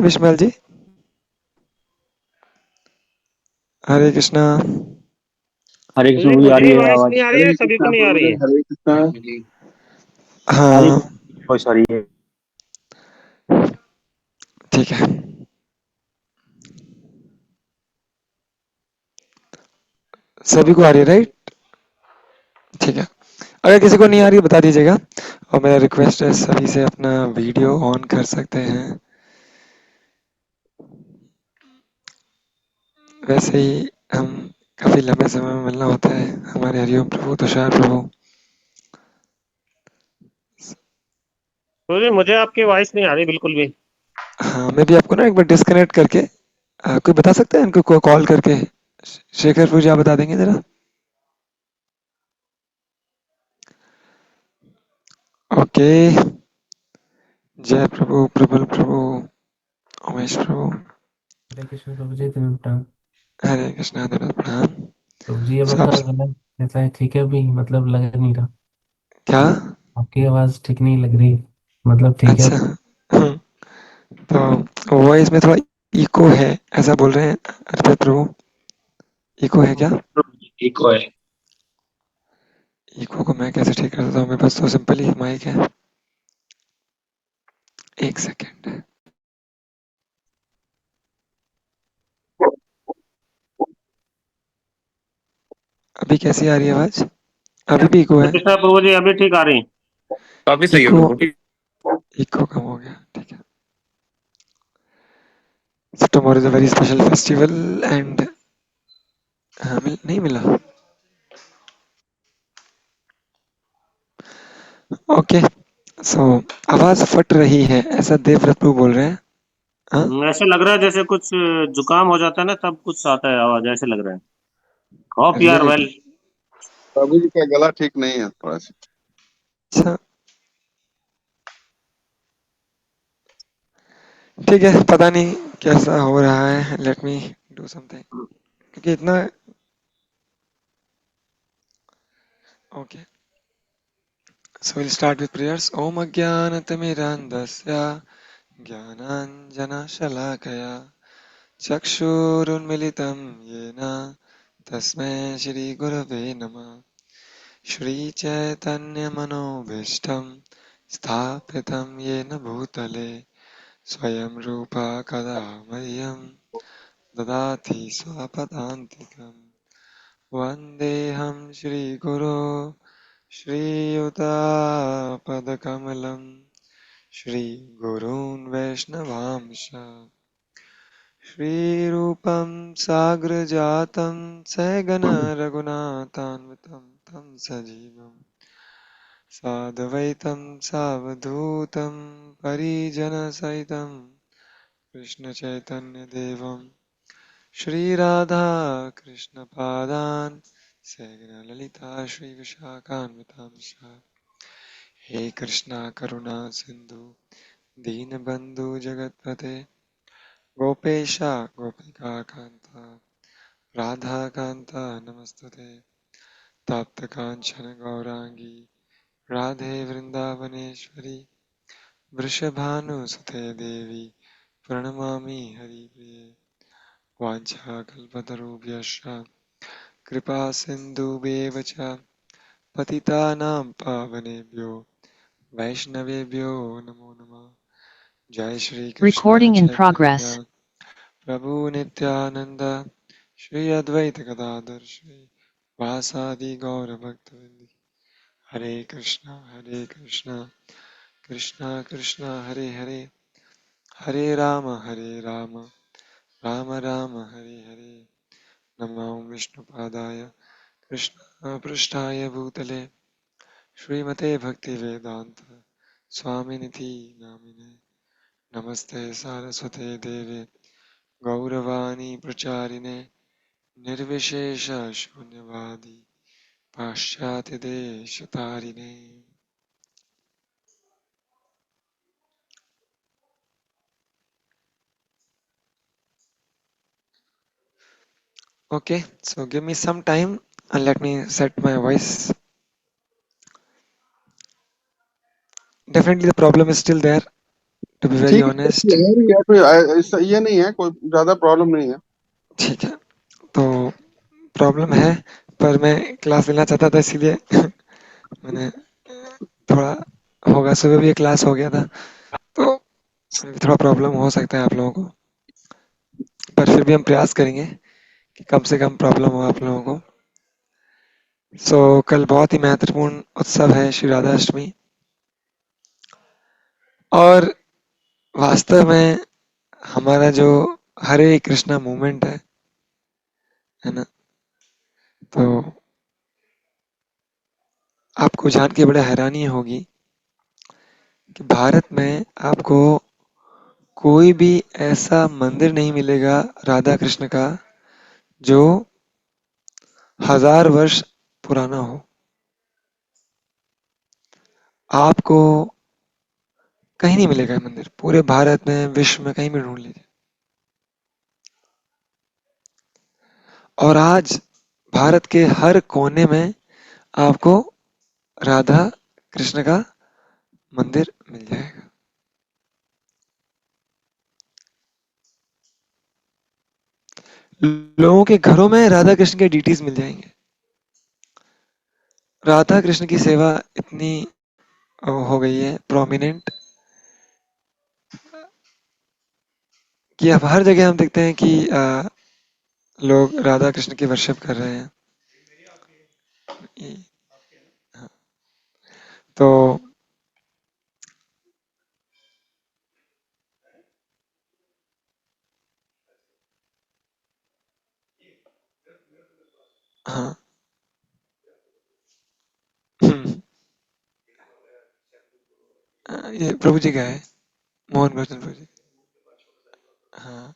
विशमल जी, हरे कृष्णा। हरे कृष्ण। जी मुझे आ मुझे रही ही है वॉइस नहीं आवाज। आ रही है, हरे सभी को कृष्णा नहीं आ रही प्रभु, है। हरे कृष्णा जी। आ रही हाँ, वॉइस आ रही है। ठीक है। सभी को आ रही है, राइट? ठीक है। अगर किसी को नहीं आ रही है बता दीजिएगा। और मेरा रिक्वेस्ट है सभी से अपना वीडियो ऑन कर सकते हैं। वैसे ही हम काफी लंबे समय में मिलना होता है। हमारे हरिओम प्रभु तुषार प्रभु। तो जी मुझे आपकी वॉइस नहीं आ रही बिल्कुल भी। हाँ, मैं भी आपको ना एक बार डिस्कनेक्ट करके कोई बता सकता है इनको कॉल करके? शेखर प्रभु जी आप बता देंगे जरा। ओके। जय प्रभु, प्रबल प्रभु, उमेश प्रभु। हरे कृष्ण प्रभु जी, तुम्हें प्रणाम। हरे कृष्णा, धन्यवाद, प्रणाम। प्रभु जी अब सब आपका गला ऐसा है, ठीक है अभी, मतलब लग नहीं रहा। क्या? आपकी आवाज ठीक नहीं लग रही, मतलब ठीक है अच्छा। अब। तो वॉइस में थोड़ा इको है, ऐसा बोल रहे हैं अर्पित प्रभु। इको है क्या? ठीक है। इको को मैं कैसे ठीक कर सकता हूँ? मेरे पास तो सिंपल ही माइक है। एक सेकेंड। अभी कैसी आ रही है आवाज? अभी भी इको हरे है? कृष्णा प्रभु जी, अभी ठीक आ रही। काफी सही है इको, प्रभु। इको कम हो गया, ठीक है। So tomorrow is a very special festival and नहीं मिला। ओके। सो आवाज फट रही है ऐसा देवव्रत प्रभु बोल रहे हैं। हाँ। ऐसे लग रहा है जैसे कुछ जुकाम हो जाता है ना, तब कुछ आता है आवाज, ऐसे लग रहा है। Hope you are really? Well. Prabhu ji का गला ठीक नहीं है थोड़ा सा। अच्छा, ठीक है। पता नहीं कैसा हो रहा है। लेट मी डू समथिंग, क्योंकि इतना। Okay, so will start with prayers. ओम अज्ञानतिमिरान्धस्य ज्ञानाञ्जनशलाकया चक्षुरुन्मिलितं येन तस्मै श्रीगुरवे नमः। श्रीचैतन्यमनोभीष्टं स्थापितं येन भूतले स्वयं रूपा कदा मह्यं ददाति स्वपदान्तिकम्। वन्देऽहं श्रीगुरो श्रीयुतापदकमलं श्रीगुरून् वैष्णवांश श्रीरूपं साग्रजातं सहगण रघुनाथान्वितं तं सजीवम् साद्वैतं सावधूतं परिजनसहितं कृष्णचैतन्यदेवं श्रीराधा कृष्णपादान् सहगणललिता श्रीविशाखान्वितांश्च। हे कृष्णा करुणा सिन्धु दीनबन्धु जगत्पते गोपेश गोपिकान्ता राधाकान्ता नमस्तुते। तप्तकाञ्चन गौराङ्गी राधे वृन्दावनेश्वरी वृषभानुसुते देवी प्रणमामि हरिप्रिये। वाञ्छाकल्पतरुभ्यश्च कृपासिन्धुभ्येव च पतितानां पावनेभ्यो वैष्णवेभ्यो नमो नमः। जय Shri Krishna Recording in Chaitanya progress. प्रभु नित्यानंद श्री अद्वैत गदाधर श्री वासादि गौर भक्तवृंद। हरे कृष्णा कृष्णा कृष्णा हरे हरे, हरे राम राम राम हरे हरे। नमो विष्णुपादाय कृष्ण पृष्ठाय भूतले श्रीमते भक्तिवेदांत स्वामिनिधि नामिने। नमस्ते सारस्वते देवे गौरवाणी प्रचारिणे निर्विशेष शून्यवादी पाश्चात्य देश तारिणे। Okay, so give me some time and let me set my voice. Definitely the problem is still there. To be very ठीक है, ऑनेस्ट। या कोई ऐसा ये नहीं है, कोई ज्यादा प्रॉब्लम नहीं है। ठीक है, तो प्रॉब्लम है, पर मैं क्लास लेना चाहता था, इसीलिए मैंने थोड़ा होगा, सुबह भी एक क्लास हो गया था, तो थोड़ा प्रॉब्लम हो सकता है आप लोगों को, पर फिर भी हम प्रयास करेंगे कि कम से कम प्रॉब्लम हो आप लोगों को। कल बहुत ही महत्वपूर्ण उत्सव है श्री राधा अष्टमी, और वास्तव में हमारा जो हरे कृष्णा मूवमेंट है ना, तो आपको जान के बड़ा हैरानी होगी कि भारत में आपको कोई भी ऐसा मंदिर नहीं मिलेगा राधा कृष्ण का जो 1000 वर्ष पुराना हो। आपको कहीं नहीं मिलेगा ये मंदिर, पूरे भारत में, विश्व में, कहीं भी ढूंढ लीजिए। और आज भारत के हर कोने में आपको राधा कृष्ण का मंदिर मिल जाएगा। लोगों के घरों में राधा कृष्ण के डीटीज मिल जाएंगे। राधा कृष्ण की सेवा इतनी हो गई है प्रोमिनेंट कि अब हर जगह हम देखते हैं कि लोग राधा कृष्ण की वर्शिप कर रहे हैं। तो हाँ, ये प्रभु जी का है, मोहन भजन प्रभु जी। हाँ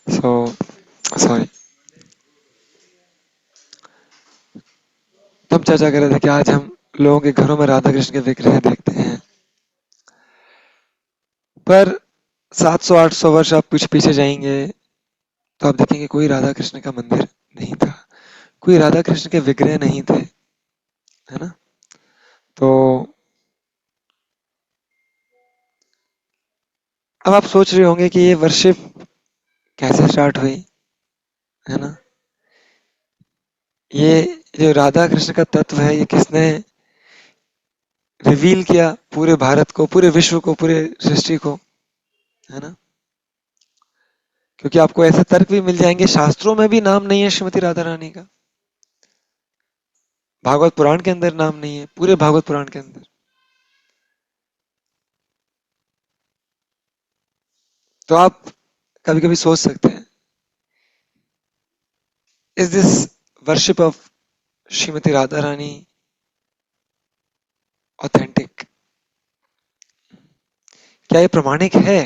सो सॉरी, तो हम चर्चा कर रहे थे कि आज हम लोगों के घरों में राधा कृष्ण के विग्रह देखते हैं, पर 700-800 वर्ष आप कुछ पीछे जाएंगे तो आप देखेंगे कोई राधा कृष्ण का मंदिर नहीं था, कोई राधा कृष्ण के विग्रह नहीं थे, है ना। तो अब आप सोच रहे होंगे कि ये वर्शिप कैसे स्टार्ट हुई, है ना। ये जो राधा कृष्ण का तत्व है, ये किसने रिवील किया पूरे भारत को, पूरे विश्व को, पूरे सृष्टि को, है ना। क्योंकि आपको ऐसे तर्क भी मिल जाएंगे, शास्त्रों में भी नाम नहीं है श्रीमती राधा रानी का, भागवत पुराण के अंदर नाम नहीं है, पूरे भागवत पुराण के अंदर। तो आप कभी कभी सोच सकते हैं, is this worship of Shrimati Radha Rani authentic, क्या ये प्रमाणिक है।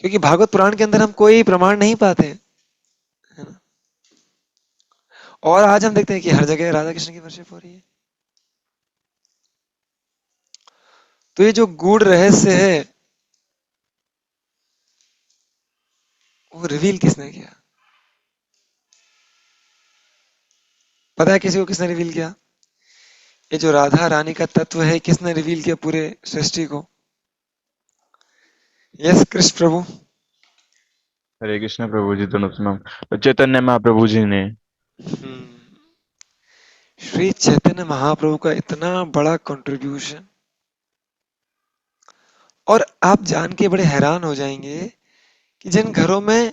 क्योंकि भागवत पुराण के अंदर हम कोई प्रमाण नहीं पाते, है ना। और आज हम देखते हैं कि हर जगह राधा कृष्ण की वर्शिप हो रही है। तो ये जो गूढ़ रहस्य है, वो रिवील किसने किया, पता है किसी को किसने रिवील किया। ये जो राधा रानी का तत्व है, किसने रिवील किया पूरे सृष्टि को। यस कृष्ण प्रभु। हरे कृष्ण प्रभु जी, दोनों प्रणाम। चैतन्य महाप्रभु जी ने। श्री चैतन्य महाप्रभु का इतना बड़ा कंट्रीब्यूशन, और आप जान के बड़े हैरान हो जाएंगे कि जिन घरों में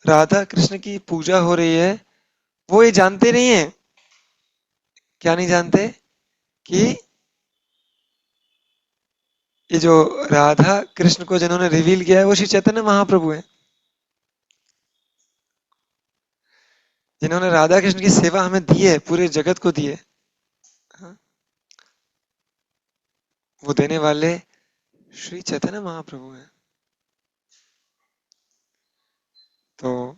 राधा कृष्ण की पूजा हो रही है, वो ये जानते नहीं है। क्या नहीं जानते कि ये जो राधा कृष्ण को जिन्होंने रिवील किया है, वो श्री चैतन्य महाप्रभु है, जिन्होंने राधा कृष्ण की सेवा हमें दी है, पूरे जगत को दी है। हाँ? वो देने वाले श्री चैतन्य महाप्रभु हैं। तो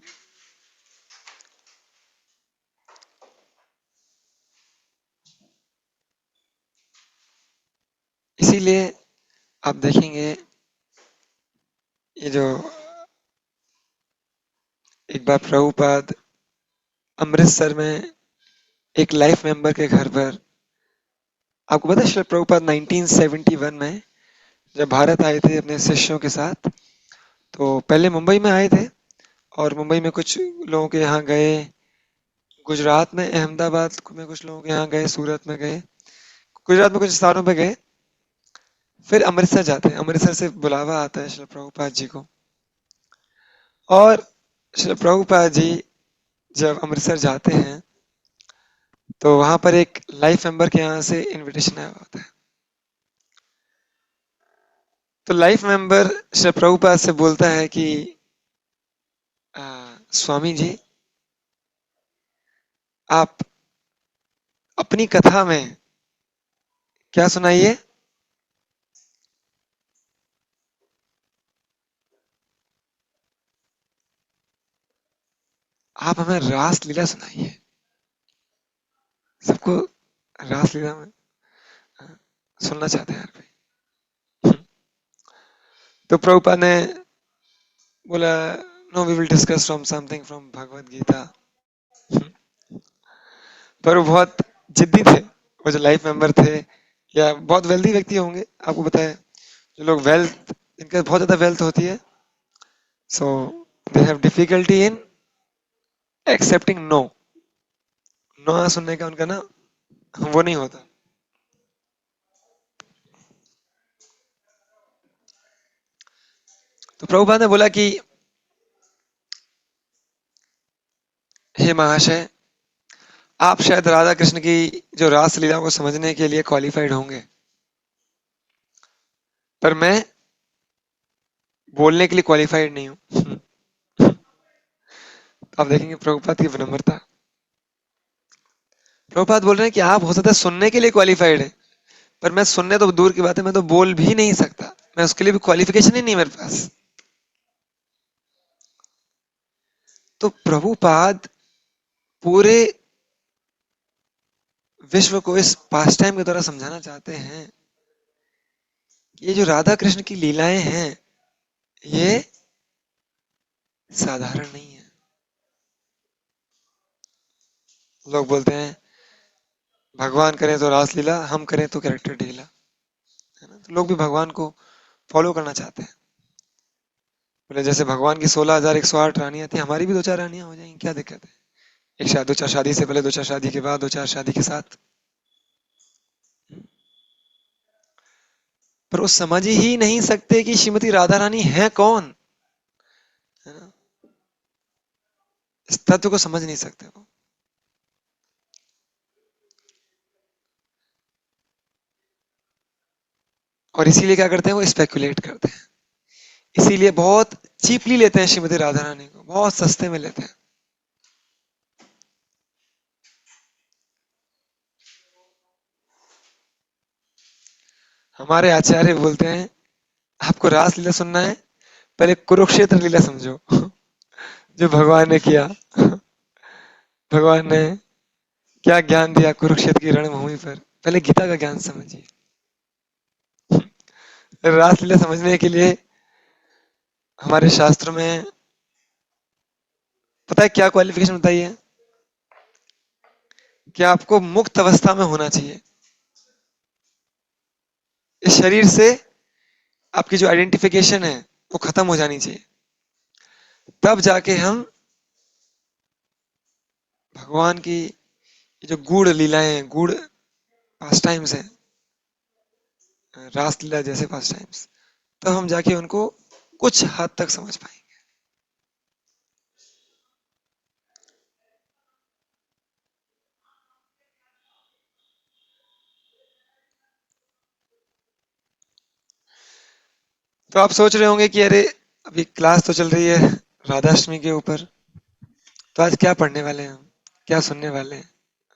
इसीलिए आप देखेंगे ये जो बार प्रभुपाद अमृतसर में एक लाइफ मेंबर के घर पर, आपको पता है श्रील प्रभुपाद 1971 में जब भारत आए थे अपने शिष्यों के साथ, तो पहले मुंबई में आए थे और मुंबई में कुछ लोगों के यहाँ गए, गुजरात में अहमदाबाद में कुछ लोगों के यहाँ गए, सूरत में गए, गुजरात में कुछ स्थानों पे गए, फिर अमृतसर जाते हैं। अमृतसर से बुलावा आता है श्रील प्रभुपाद जी को, और श्रील प्रभुपाद जी जब अमृतसर जाते हैं तो वहां पर एक लाइफ मेंबर के यहाँ से इनविटेशन आया होता है। तो लाइफ मेंबर श्री प्रभुपाद से बोलता है कि स्वामी जी, आप अपनी कथा में क्या सुनाइए। आप हमें रास लीला सुनाइए, सबको रास लीला में सुनना चाहते हैं यार भाई। तो प्रभुपाद ने बोला, no we will discuss from something from Bhagavad Gita. पर वो बहुत जिद्दी थे, वो जो लाइफ मेंबर थे, या बहुत वेल्दी व्यक्ति होंगे, आपको पता है जो लोग वेल्थ, इनका बहुत ज्यादा वेल्थ होती है, so they have difficulty in accepting no. No सुनने का उनका ना वो नहीं होता। तो प्रभुपाद ने बोला कि हे महाशय, आप शायद राधा कृष्ण की जो रास लीला को समझने के लिए क्वालिफाइड होंगे, पर मैं बोलने के लिए क्वालिफाइड नहीं हूं। आप देखेंगे प्रभुपाद की विनम्रता। प्रभुपाद बोल रहे हैं कि आप हो सकता है सुनने के लिए क्वालिफाइड है, पर मैं सुनने तो दूर की बात है, मैं तो बोल भी नहीं सकता, मैं उसके लिए भी क्वालिफिकेशन ही नहीं मेरे पास। तो प्रभुपाद पूरे विश्व को इस पास टाइम के द्वारा समझाना चाहते हैं कि ये जो राधा कृष्ण की लीलाएं हैं ये साधारण नहीं है। लोग बोलते हैं भगवान करें तो रासलीला, हम करें तो कैरेक्टर ढीला, है ना। तो लोग भी भगवान को फॉलो करना चाहते हैं। बोले जैसे भगवान की 16,108 रानियां थी, हमारी भी 2-4 रानियां हो जाएंगी, क्या दिक्कत है। एक शादी, 2-4 शादी से पहले, 2-4 शादी के बाद, 2-4 शादी के साथ। पर वो समझ ही नहीं सकते कि श्रीमती राधा रानी है कौन, है ना। इस तत्व को समझ नहीं सकते वो। और इसीलिए क्या करते हैं, वो स्पेकुलेट करते हैं, इसीलिए बहुत चीपली लेते हैं श्रीमती राधा रानी को, बहुत सस्ते में लेते हैं। हमारे आचार्य बोलते हैं आपको रास लीला सुनना है, पहले कुरुक्षेत्र लीला समझो, जो भगवान ने किया। भगवान ने क्या ज्ञान दिया कुरुक्षेत्र की रणभूमि पर, पहले गीता का ज्ञान समझिए। रास लीला समझने के लिए हमारे शास्त्र में पता है क्या क्वालिफिकेशन बताइए, कि आपको मुक्त अवस्था में होना चाहिए, इस शरीर से आपकी जो आइडेंटिफिकेशन है वो खत्म हो जानी चाहिए, तब जाके हम भगवान की जो गूढ़ लीलाएं, गूढ़ पास टाइम्स हैं, रास लीला जैसे पास टाइम्स, तब हम जाके उनको कुछ हद तक समझ पाएंगे। तो आप सोच रहे होंगे कि अरे अभी क्लास तो चल रही है राधाष्टमी के ऊपर, तो आज क्या पढ़ने वाले हैं हम, क्या सुनने वाले हैं।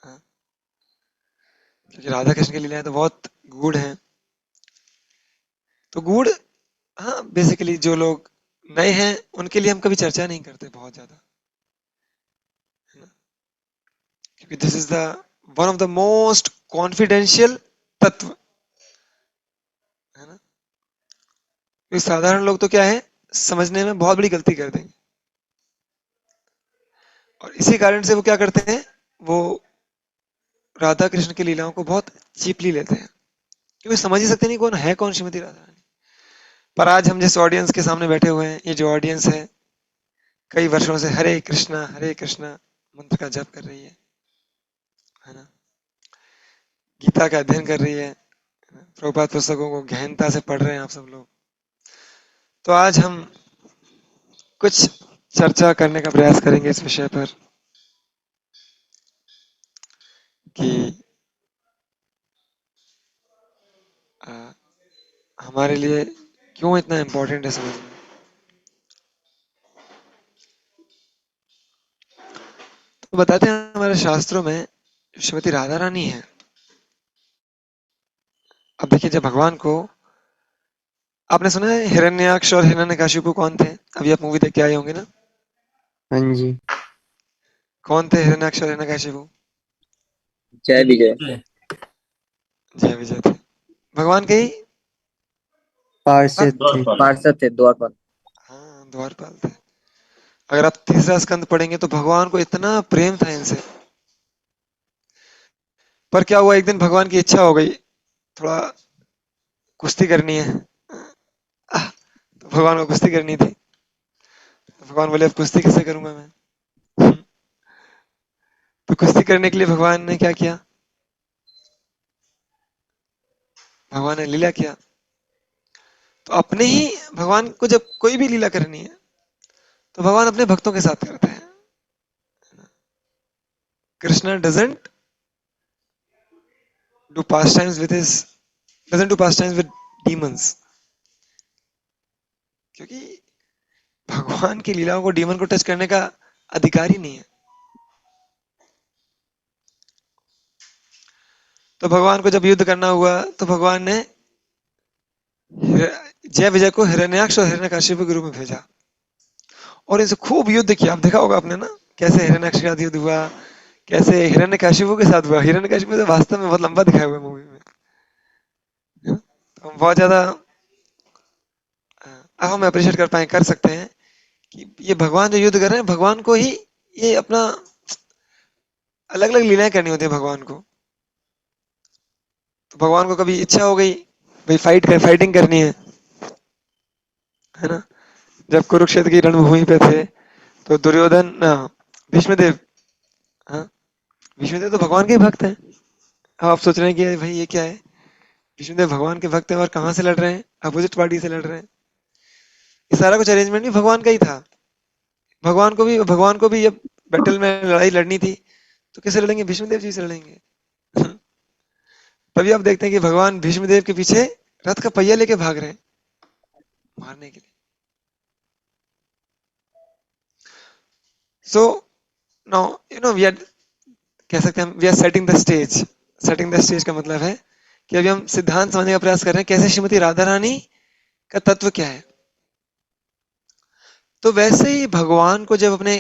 हाँ? क्योंकि राधा कृष्ण की लीलाएं तो बहुत गूढ़ हैं। तो गूढ़, हाँ, बेसिकली जो लोग नए हैं उनके लिए हम कभी चर्चा नहीं करते बहुत ज्यादा, है ना? क्योंकि this is the one of the most confidential तत्व, है ना। क्योंकि साधारण लोग तो क्या है, समझने में बहुत बड़ी गलती कर देंगे। और इसी कारण से वो क्या करते हैं, वो राधा कृष्ण की लीलाओं को बहुत चीपली लेते हैं, क्योंकि समझ ही सकते नहीं कौन है कौन श्रीमती राधा रानी। पर आज हम जिस ऑडियंस के सामने बैठे हुए हैं, ये जो ऑडियंस है कई वर्षों से हरे कृष्णा मंत्र का जप कर रही है ना, गीता का अध्ययन कर रही है, प्रभुपाद पुस्तकों को गहनता से पढ़ रहे हैं आप सब लोग। तो आज हम कुछ चर्चा करने का प्रयास करेंगे इस विषय पर कि हमारे लिए क्यों इतना इम्पोर्टेंट है समझना। तो बताते हैं हमारे शास्त्रों में श्रीमती राधा रानी है। अब देखिए, जब भगवान को, आपने सुना है हिरण्याक्ष और हिरण्यकशिपु कौन थे? अभी आप मूवी देख के आए होंगे ना। हाँ जी। कौन थे हिरण्याक्ष और हिरण्यकशिपु? जय विजय। जय विजय थे, भगवान के ही पार्षद थे। पार्षद थे, द्वारपाल। हाँ, द्वारपाल थे। अगर आप तीसरा स्कंद पढ़ेंगे तो भगवान को इतना प्रेम था इनसे, पर क्या हुआ, एक दिन भगवान की इच्छा हो गई थोड़ा कुश्ती करनी है। तो भगवान को कुश्ती करनी थी, तो भगवान बोले अब कुश्ती कैसे करूंगा मैं। तो कुश्ती करने के लिए भगवान ने क्या किया, भगवान ने लीला किया। तो अपने ही भगवान को जब कोई भी लीला करनी है तो भगवान अपने भक्तों के साथ करते हैं। Krishna doesn't do pastimes with his doesn't do pastimes with demons, क्योंकि भगवान की लीलाओं को डीमन को टच करने का अधिकार ही नहीं है। तो भगवान को जब युद्ध करना हुआ तो भगवान ने जय विजय को हिरण्याक्ष और हिरण्यकशिपु के रूप में भेजा और इनसे खूब युद्ध किया। आप देखा होगा आपने ना, कैसे हिरण्याक्ष के साथ युद्ध हुआ, कैसे हिरण्यकशिपु के साथ हुआ। हिरण्यकशिपु तो वास्तव में बहुत लंबा दिखाया हुआ है मूवी में, तो हम बहुत ज्यादा अब हम अप्रिशिएट कर सकते हैं कि ये भगवान जो युद्ध कर रहे हैं, भगवान को ही ये अपना अलग अलग लीलाएं करनी होती है भगवान को। तो भगवान को कभी इच्छा हो गई भाई फाइटिंग करनी है ना। जब कुरुक्षेत्र की रणभूमि पे थे तो दुर्योधन भीष्मदेव, हाँ भीष्मदेव तो भगवान के ही भक्त हैं। अब आप सोच रहे हैं कि भाई ये क्या है, भीष्मदेव भगवान के भक्त हैं और कहाँ से लड़ रहे हैं, अपोजिट पार्टी से लड़ रहे हैं। ये सारा कुछ अरेंजमेंट भी भगवान का ही था। भगवान को भी जब बैटल में लड़ाई लड़नी थी तो किससे लड़ेंगे, भीष्मदेव जी से लड़ेंगे। तभी आप देखते हैं कि भगवान भीष्मदेव के पीछे रथ का पहिया लेके भाग रहे हैं मारने के लिए। सो नाउ वी आर, कह सकते हैं we are setting the stage. Setting the stage का मतलब है कि अभी हम सिद्धांत समझने का प्रयास कर रहे हैं कैसे श्रीमती राधा रानी का तत्व क्या है। तो वैसे ही भगवान को जब अपने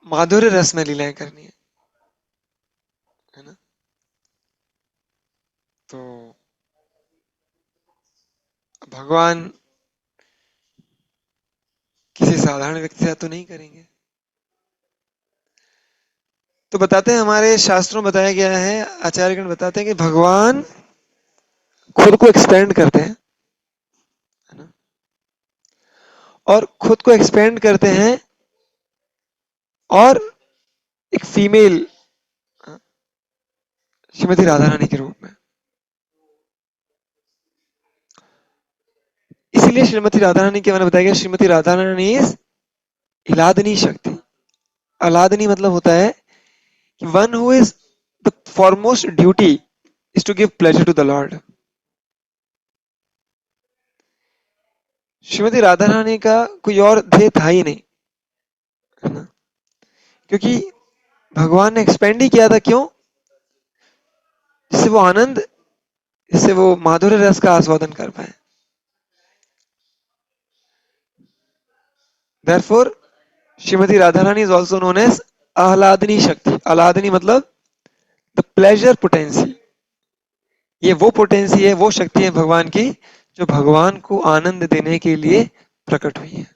माधुर्य रस में लीलाएं करनी है ना, तो भगवान किसी साधारण व्यक्ति से तो नहीं करेंगे। तो बताते हैं, हमारे शास्त्रों में बताया गया है, आचार्यगण बताते हैं कि भगवान खुद को एक्सपेंड करते हैं, है ना, और खुद को एक्सपेंड करते हैं और एक फीमेल श्रीमती राधा रानी के रूप में। इसीलिए श्रीमती राधा रानी के बारे में बताया गया, श्रीमती राधा रानी इज इलादनी शक्ति। अलादनी मतलब होता है कि one who is the foremost duty is to give pleasure to the Lord. Shrimati Radha Rani का कोई और ध्येय था ही नहीं, है ना, क्योंकि भगवान ने एक्सपेंड ही किया था। क्यों? जिससे वो आनंद, जिससे वो माधुर्य रस का आस्वादन कर पाए। Therefore, Shrimati Radha Rani is also known as आह्लादनी शक्ति। आह्लादनी मतलब द प्लेजर पोटेंसी। ये वो पोटेंसी है, वो शक्ति है भगवान की जो भगवान को आनंद देने के लिए प्रकट हुई है।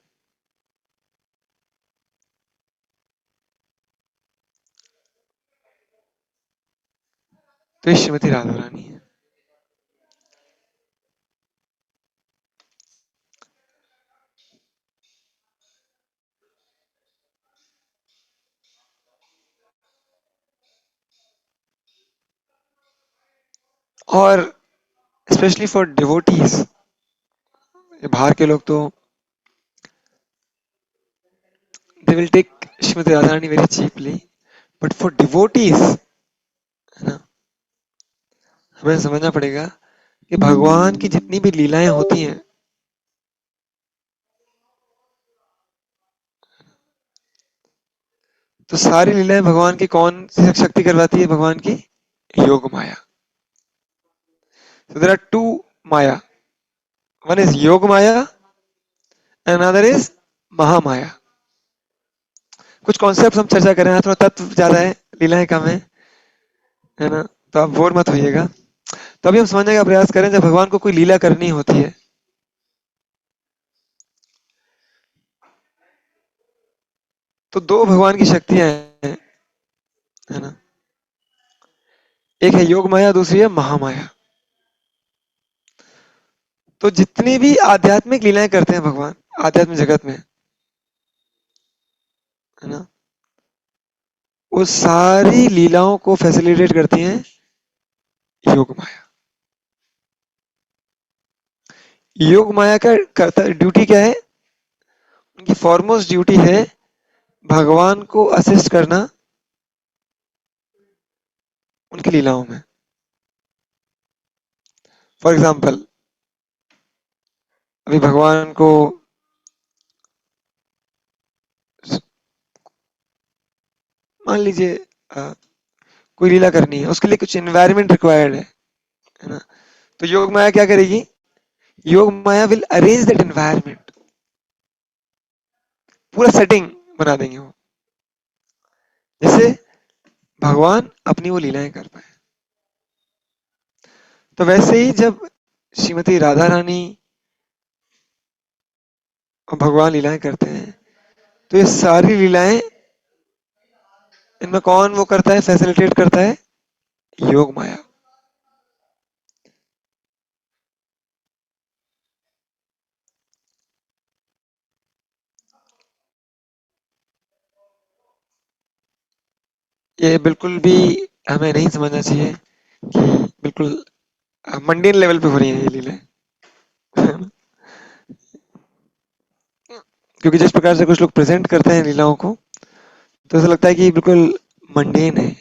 तो ये श्रीमती राधा रानी है। और स्पेशली फॉर डिवोटीज, बाहर के लोग तो they will take Shrimati Radha Rani very cheaply, but for devotees, है ना, हमें समझना पड़ेगा कि भगवान की जितनी भी लीलाएं होती हैं, तो सारी लीलाएं भगवान की कौन सी शक्ति करवाती है? भगवान की योग माया। So there are two maya. One is योग माया, another is महामाया। कुछ कॉन्सेप्ट हम चर्चा कर रहे हैं, थोड़ा तत्व ज्यादा है, लीलाएं कम है ना, तो आप बोर मत होइएगा। तो अभी हम समझने का प्रयास करें, जब भगवान को कोई लीला करनी होती है तो दो भगवान की शक्तियां हैं, है ना, एक है योग माया, दूसरी है महामाया। तो जितनी भी आध्यात्मिक लीलाएं करते हैं भगवान आध्यात्मिक जगत में, है ना, वो सारी लीलाओं को फैसिलिटेट करती हैं योग माया। योग माया का करता ड्यूटी क्या है? उनकी फॉरमोस्ट ड्यूटी है भगवान को असिस्ट करना उनकी लीलाओं में। फॉर एग्जाम्पल, अभी भगवान को मान लीजिए कोई लीला करनी है, उसके लिए कुछ एनवायरनमेंट रिक्वायर्ड है ना, तो योग माया क्या करेगी? योग माया विल अरेंज दैट एनवायरनमेंट, पूरा सेटिंग बना देंगे वो, जैसे भगवान अपनी वो लीलाएं कर पाए। तो वैसे ही जब श्रीमती राधा रानी और भगवान लीलाएं करते हैं, तो ये सारी लीलाएं, इनमें कौन वो करता है, फैसिलिटेट करता है? योग माया। ये बिल्कुल भी हमें नहीं समझना चाहिए कि बिल्कुल मंडेन लेवल पे हो रही है ये लीलाएं, क्योंकि जिस प्रकार से कुछ लोग प्रेजेंट करते हैं लीलाओं को, तो ऐसा लगता है कि बिल्कुल मंडेन है।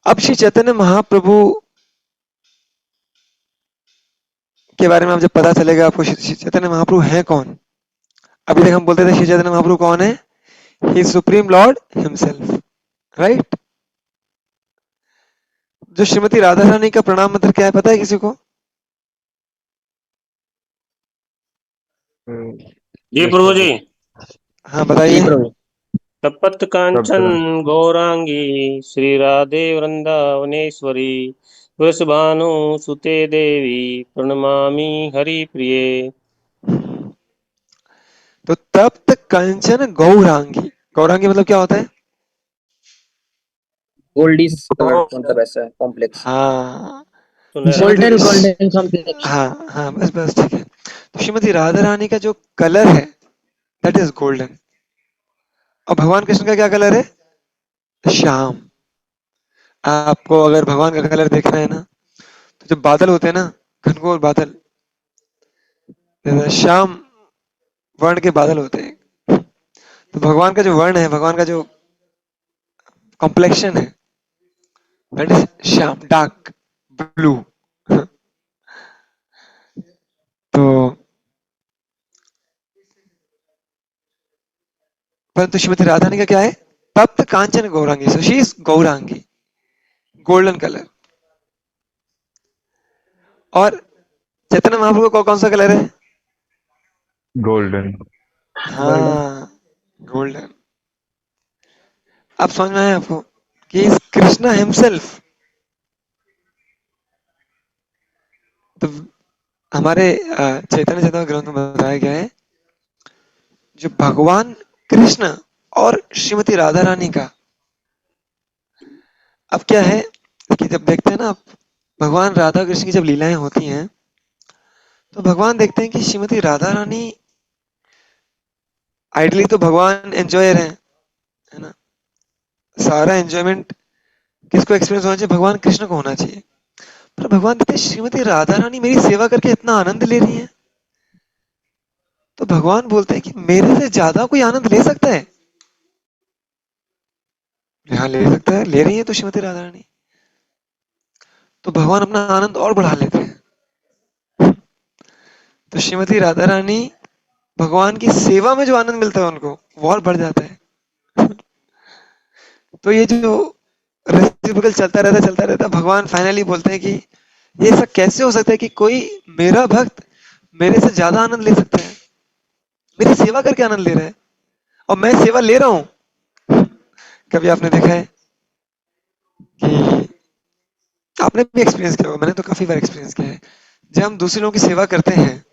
अब श्री चैतन्य महाप्रभु के बारे में अब जब पता चलेगा आपको श्री चैतन्य महाप्रभु हैं कौन। अभी तक हम बोलते थे श्री चैतन्य महाप्रभु कौन है? ही सुप्रीम लॉर्ड हिमसेल्फ, राइट। जो श्रीमती राधा रानी का प्रणाम मंत्र क्या है, पता है किसी को? जी प्रभु जी। हाँ जी बताइए। प्रभु। तपत कांचन तब गौरांगी श्री राधे वृंदावनेश्वरी वृषभानु सुते देवी प्रणमामि हरि प्रिये। तो तप्त कंचन गौरांगी, गौरांगी मतलब क्या होता है? गोल्डीज कलर मतलब ऐसा है, कॉम्प्लेक्स। हाँ, सुनहरा। Golden golden complex. हाँ हाँ, बस बस ठीक है। तो श्रीमती राधा रानी का जो कलर है दैट इज गोल्डन, और भगवान कृष्ण का क्या कलर है? श्याम। आपको अगर भगवान का कलर देखना है ना, तो जब बादल होते हैं ना, घनघोर बादल, जैसे श्याम वर्ण के बादल होते हैं, तो भगवान का जो वर्ण है, भगवान का जो कॉम्प्लेक्शन है, दैट इज श्याम, डार्क ब्लू। तो परंतु श्रीमती राधा रानी का क्या है? तप्त कांचन गौरांगी, सो शी इज गौरांगी, गोल्डन कलर। और चैतन्य महाप्रभु को कौन सा कलर है? गोल्डन। हाँ, गोल्डन। अब समझ में आया आपको कि इस कृष्णा हिमसेल्फ, तो हमारे चैतन्य चेतना ग्रंथ में बताया गया है, जो भगवान कृष्ण और श्रीमती राधा रानी का। अब क्या है कि जब देखते हैं ना आप, भगवान राधा कृष्ण की जब लीलाएं होती हैं तो भगवान देखते हैं कि श्रीमती राधा रानी, आइडली तो भगवान एंजॉयर हैं, है ना, सारा एंजॉयमेंट किसको एक्सपीरियंस होना चाहिए, भगवान कृष्ण को होना चाहिए। पर भगवान देखते हैं श्रीमती राधा रानी मेरी सेवा करके इतना आनंद ले रही है, तो भगवान बोलते हैं कि मेरे से ज्यादा कोई आनंद ले सकता है? हाँ, ले सकता है, ले रही है तो श्रीमती राधा रानी। तो भगवान अपना आनंद और बढ़ा लेते हैं। तो श्रीमती राधा रानी, भगवान की सेवा में जो आनंद मिलता है उनको, वो और बढ़ जाता है। तो ये जो रेसिप्रोकल चलता रहता, भगवान फाइनली बोलते हैं कि ये सब कैसे हो सकता है कि कोई मेरा भक्त मेरे से ज्यादा आनंद ले सकता है, मेरी सेवा करके आनंद ले रहा है और मैं सेवा ले रहा हूं। कभी आपने देखा है कि, आपने भी एक्सपीरियंस किया होगा, मैंने तो काफी बार एक्सपीरियंस किया है, जब हम दूसरे लोगों की सेवा करते हैं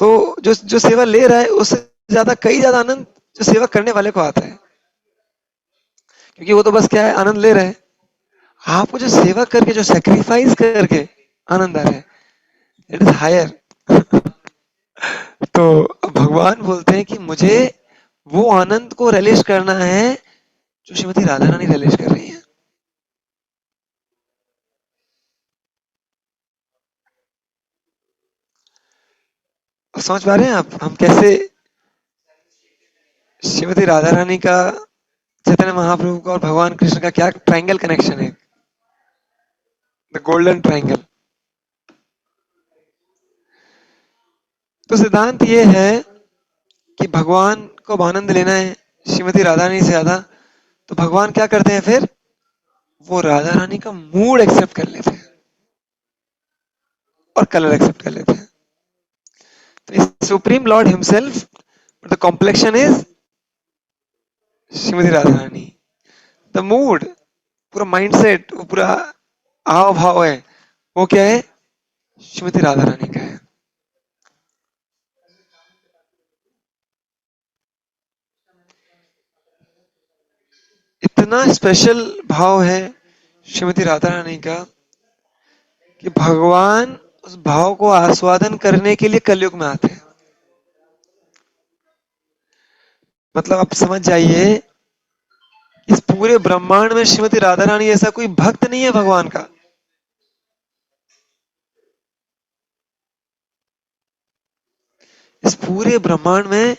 तो जो जो सेवा ले रहा है उससे ज्यादा, कई ज्यादा आनंद जो सेवा करने वाले को आता है, क्योंकि वो तो बस क्या है, आनंद ले रहा है। आपको जो सेवा करके, जो सेक्रीफाइस करके आनंद आ रहा है, इट इज हायर। तो भगवान बोलते हैं कि मुझे वो आनंद को रिलीज करना है जो श्रीमती राधा रानी रिलीज कर रही है। समझ पा रहे हैं आप, हम कैसे श्रीमती राधा रानी का, चैतन्य महाप्रभु का और भगवान कृष्ण का क्या ट्रायंगल कनेक्शन है, द गोल्डन ट्रायंगल। तो सिद्धांत ये है कि भगवान को अब आनंद लेना है श्रीमती राधा रानी से ज्यादा, तो भगवान क्या करते हैं फिर, वो राधा रानी का मूड एक्सेप्ट कर लेते हैं और कलर एक्सेप्ट कर लेते हैं। तो इस supreme Lord himself, the complexion is Shrimati Radha Rani, the mood, पूरा माइंडसेट, वो पूरा हाव भाव है, वो क्या है, श्रीमती राधा रानी का है। इतना स्पेशल भाव है श्रीमती राधा रानी का कि भगवान उस भाव को आस्वादन करने के लिए कलयुग में आते हैं। मतलब आप समझ जाइए, इस पूरे ब्रह्मांड में श्रीमती राधा रानी ऐसा कोई भक्त नहीं है भगवान का। इस पूरे ब्रह्मांड में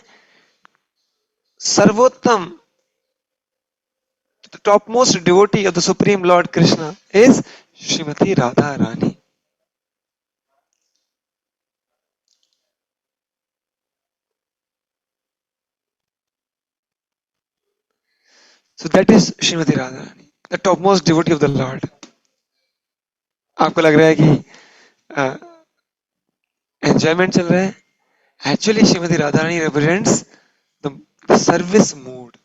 सर्वोत्तम, the topmost devotee of the Supreme Lord Krishna is Srimati Radha Rani. So that is Srimati Radha Rani, the topmost devotee of the Lord. आपको लग रहा है कि एंजॉयमेंट चल रहा है, actually Shrimati Radha Rani represents the service mood.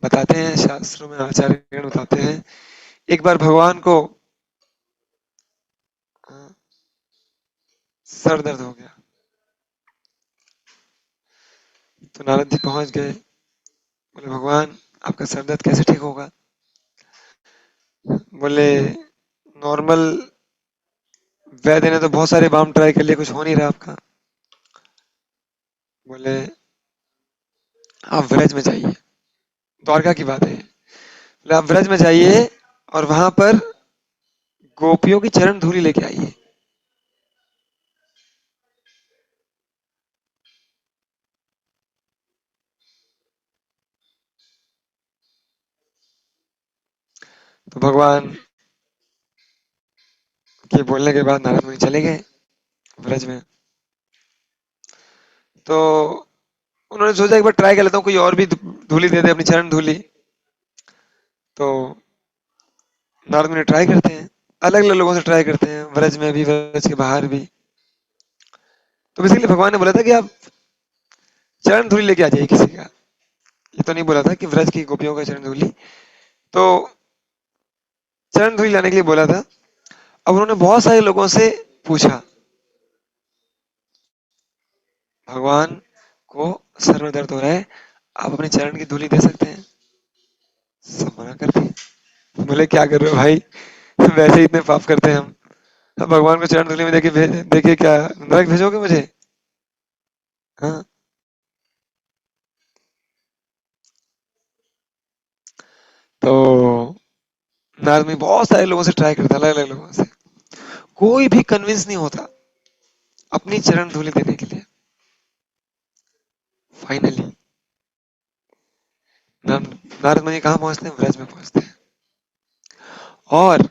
बताते हैं शास्त्रों में, आचार्य बताते हैं, एक बार भगवान को सर दर्द हो गया, तो नारद जी पहुंच गए, बोले भगवान आपका सर दर्द कैसे ठीक होगा? बोले नॉर्मल वैद्य ने तो बहुत सारे बाम ट्राई कर लिए, कुछ हो नहीं रहा आपका। बोले आप व्रज में जाइए, द्वारका की बात है, बोले आप व्रज में जाइए और वहां पर गोपियों की चरण धूलि लेके आइए। तो भगवान के बोलने के बाद नारद मुनि चले गए व्रज में। तो उन्होंने सोचा एक बार ट्राई कर लेता हूँ, कोई और भी धूली दे दे, अपनी चरण धूली। तो नारद मुनि ट्राई करते हैं, अलग अलग लोगों से ट्राई करते हैं, व्रज में भी, व्रज के बाहर भी। तो बेसिकली भगवान ने बोला था कि आप चरण धूली लेके आ जाइए किसी का, ये तो नहीं बोला था कि व्रज की गोपियों का चरण धूली। तो चरण धूली लाने के लिए बोला था। अब उन्होंने बहुत सारे लोगों से पूछा, भगवान को सर में दर्द हो रहा है, आप अपने चरण की धूली दे सकते हैं? सब मना करते हैं। बोले क्या कर रहे हो भाई, वैसे ही इतने पाप करते हैं हम, अब भगवान को चरण धूली में देखे क्या नरक भेजोगे मुझे? हाँ। तो नारद मुनि बहुत सारे लोगों से ट्राई करता, अलग अलग लोगों से, कोई भी कन्विंस नहीं होता अपनी चरण धूली देने के लिए। फाइनली नारद मुनि कहाँ पहुंचते हैं? व्रज में पहुंचते हैं, और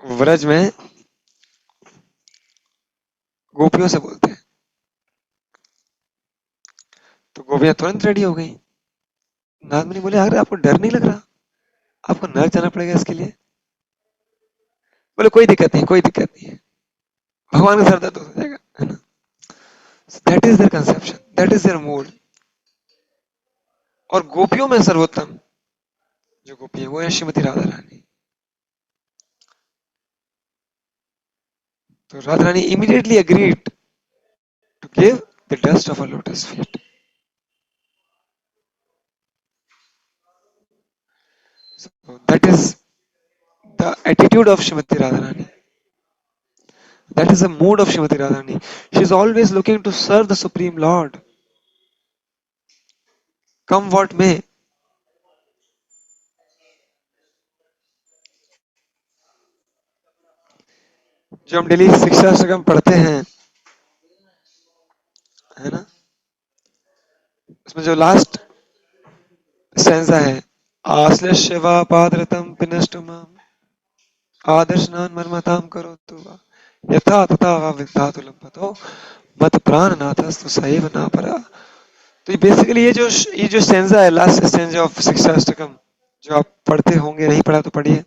व्रज में गोपियों से बोलते हैं, तो गोपियां तुरंत रेडी हो गई। नारद मुनि बोले अगर आपको डर नहीं लग रहा, आपको नर्क जाना पड़ेगा इसके लिए? बोले कोई दिक्कत नहीं, कोई दिक्कत नहीं है, भगवान का सर दर्द हो जाएगा, है ना? That is their conception, that is their mood. और गोपियों में सर्वोत्तम जो गोपी है वो है श्रीमती राधा रानी। तो Radha Rani immediately agreed to give the dust of her lotus feet. So that is the attitude of Srimati Radharani. That is the mood of Srimati Radharani. She is always looking to serve the Supreme Lord. Come what may. जो हम daily शिक्षा अष्टकम पढ़ते हैं, है ना, उसमें जो last stanza है, आश्लेष्य वा पादरतम पिनष्टुमाम आदर्शनान मर्मताम करोतु वा यथा तथा वा विद्धातु लभतो मत प्राणनाथस्तु सैव न परा। तो बेसिकली ये जो स्टैंजा है, लास्ट स्टैंजा ऑफ शिक्षा अष्टकम, जो आप पढ़ते होंगे, नहीं पढ़ा तो पढ़िए।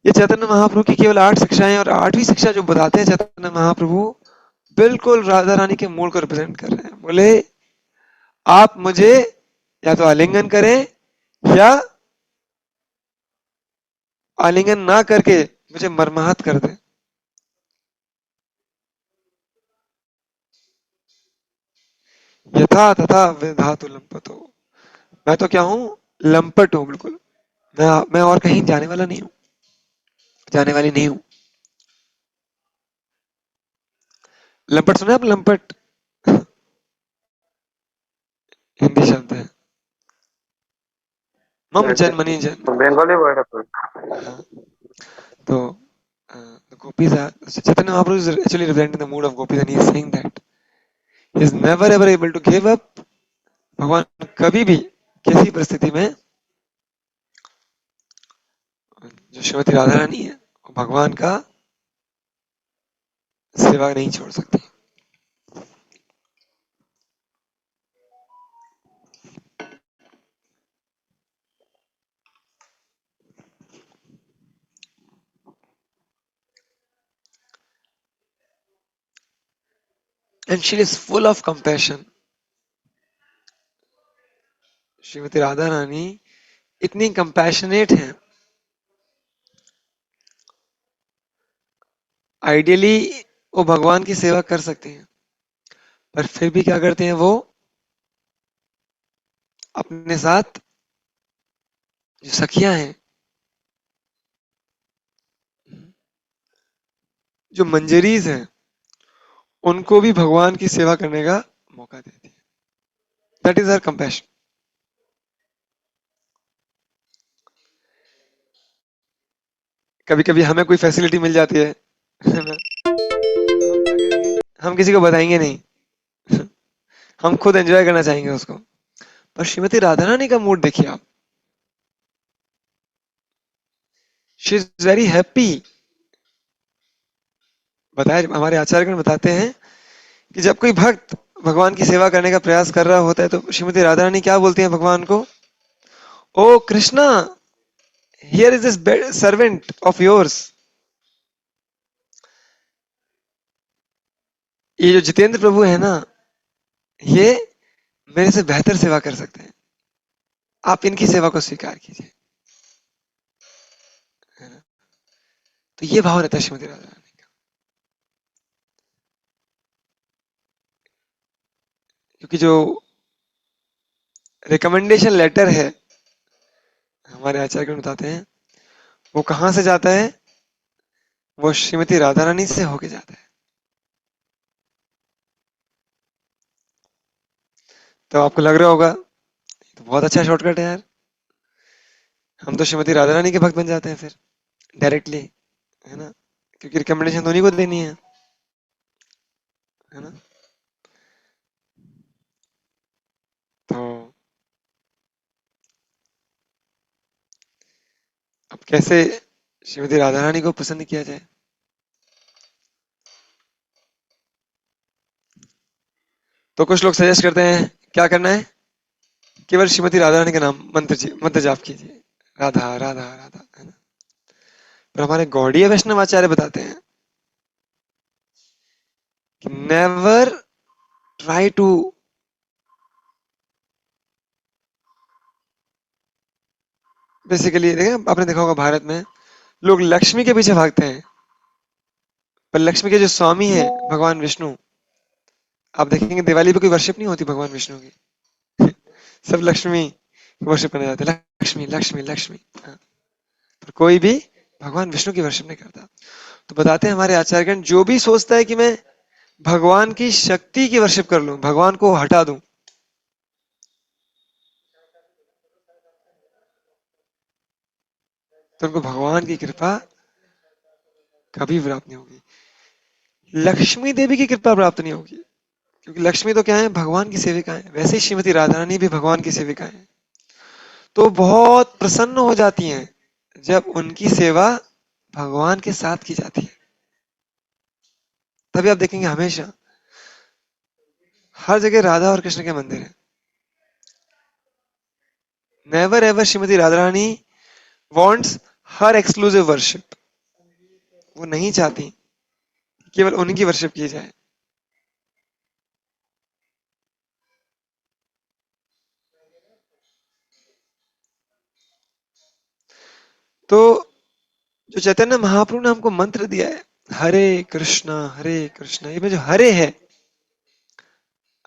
ये चैतन्य महाप्रभु की केवल 8 शिक्षाएं, और 8वीं शिक्षा जो बताते हैं चैतन्य महाप्रभु, बिल्कुल राधा रानी के मूड को रिप्रेजेंट कर रहे हैं। बोले आप मुझे या तो आलिंगन करें, या आलिंगन ना करके मुझे मर्माहत कर दे। यथा तथा विधातु लंपतो। मैं तो क्या हूं? लंपट हूं बिल्कुल। मैं और कहीं जाने वाला नहीं हूं, जाने वाली नहीं हूं। लंपट सुना आप? लंपट हिंदी शब्द है, मम जन्मनि जन। बेंगली वर्ड है कोई। हाँ, तो the gopis are, Chaitanya Mahaprabhu is actually representing the mood of gopis, and he is saying that he is never ever able to give up. भगवान कभी भी किसी परिस्थिति में, जो श्रीमती राधा रानी है, वो भगवान का सेवा नहीं छोड़ सकती। And she is full of compassion. Shrimati Radha रानी इतनी कंपैशनेट है। आइडियली वो भगवान की सेवा कर सकते हैं, पर फिर भी क्या करते हैं, वो अपने साथ जो सखियां हैं, जो मंजरीज हैं, उनको भी भगवान की सेवा करने का मौका देती है। That is her compassion. कभी कभी हमें कोई फैसिलिटी मिल जाती है ना, हम क्या करेंगे, हम किसी को बताएंगे नहीं हम खुद एंजॉय करना चाहेंगे उसको। पर श्रीमती राधा रानी का मूड देखिए आप, शी इज वेरी हैप्पी। बताया, हमारे आचार्यगण बताते हैं कि जब कोई भक्त भगवान की सेवा करने का प्रयास कर रहा होता है, तो श्रीमती राधा रानी क्या बोलती हैं भगवान को? Oh Krishna, here is this servant of yours. ये जो जितेंद्र प्रभु है ना, ये मेरे से बेहतर सेवा कर सकते हैं, आप इनकी सेवा को स्वीकार कीजिए, है ना? तो ये भाव रहता है श्रीमती राधा रानी का। क्योंकि जो रिकमेंडेशन लेटर है, हमारे आचार्य बताते हैं, वो कहाँ से जाता है? वो श्रीमती राधा रानी से होके जाता है। तो आपको लग रहा होगा ये तो बहुत अच्छा शॉर्टकट है यार, हम तो श्रीमती राधा रानी के भक्त बन जाते हैं फिर डायरेक्टली, है ना, क्योंकि रिकमेंडेशन तो उन्हीं को देनी है ना। तो अब कैसे श्रीमती राधा रानी को पसंद किया जाए? तो कुछ लोग सजेस्ट करते हैं क्या करना है, केवल श्रीमती राधा रानी का नाम मंत्र जाप कीजिए, राधा राधा राधा, है ना। पर हमारे गौड़ीय वैष्णव आचार्य बताते हैं कि नेवर ट्राई टू बेसिकली, देखें आपने देखा होगा भारत में लोग लक्ष्मी के पीछे भागते हैं, पर लक्ष्मी के जो स्वामी है भगवान विष्णु, आप देखेंगे दिवाली पे कोई वर्शिप नहीं होती भगवान विष्णु की सब लक्ष्मी वर्शिप करने जाते हैं, लक्ष्मी लक्ष्मी लक्ष्मी, हाँ। पर कोई भी भगवान विष्णु की वर्शिप नहीं करता। तो बताते हैं हमारे आचार्यगण, जो भी सोचता है कि मैं भगवान की शक्ति की वर्शिप कर लूं, भगवान को हटा दूं, तो उनको भगवान की कृपा कभी प्राप्त नहीं होगी, लक्ष्मी देवी की कृपा प्राप्त नहीं होगी, क्योंकि लक्ष्मी तो क्या है, भगवान की सेविका है। वैसे ही श्रीमती राधा रानी भी भगवान की सेविका है, तो बहुत प्रसन्न हो जाती हैं जब उनकी सेवा भगवान के साथ की जाती है। तभी आप देखेंगे हमेशा हर जगह राधा और कृष्ण के मंदिर है। नेवर एवर श्रीमती राधा रानी वॉन्ट्स हर एक्सक्लूसिव वर्शिप, वो नहीं चाहती केवल उनकी वर्शिप की जाए। तो जो चैतन्य महाप्रभु ने हमको मंत्र दिया है, हरे कृष्णा, ये में जो हरे है,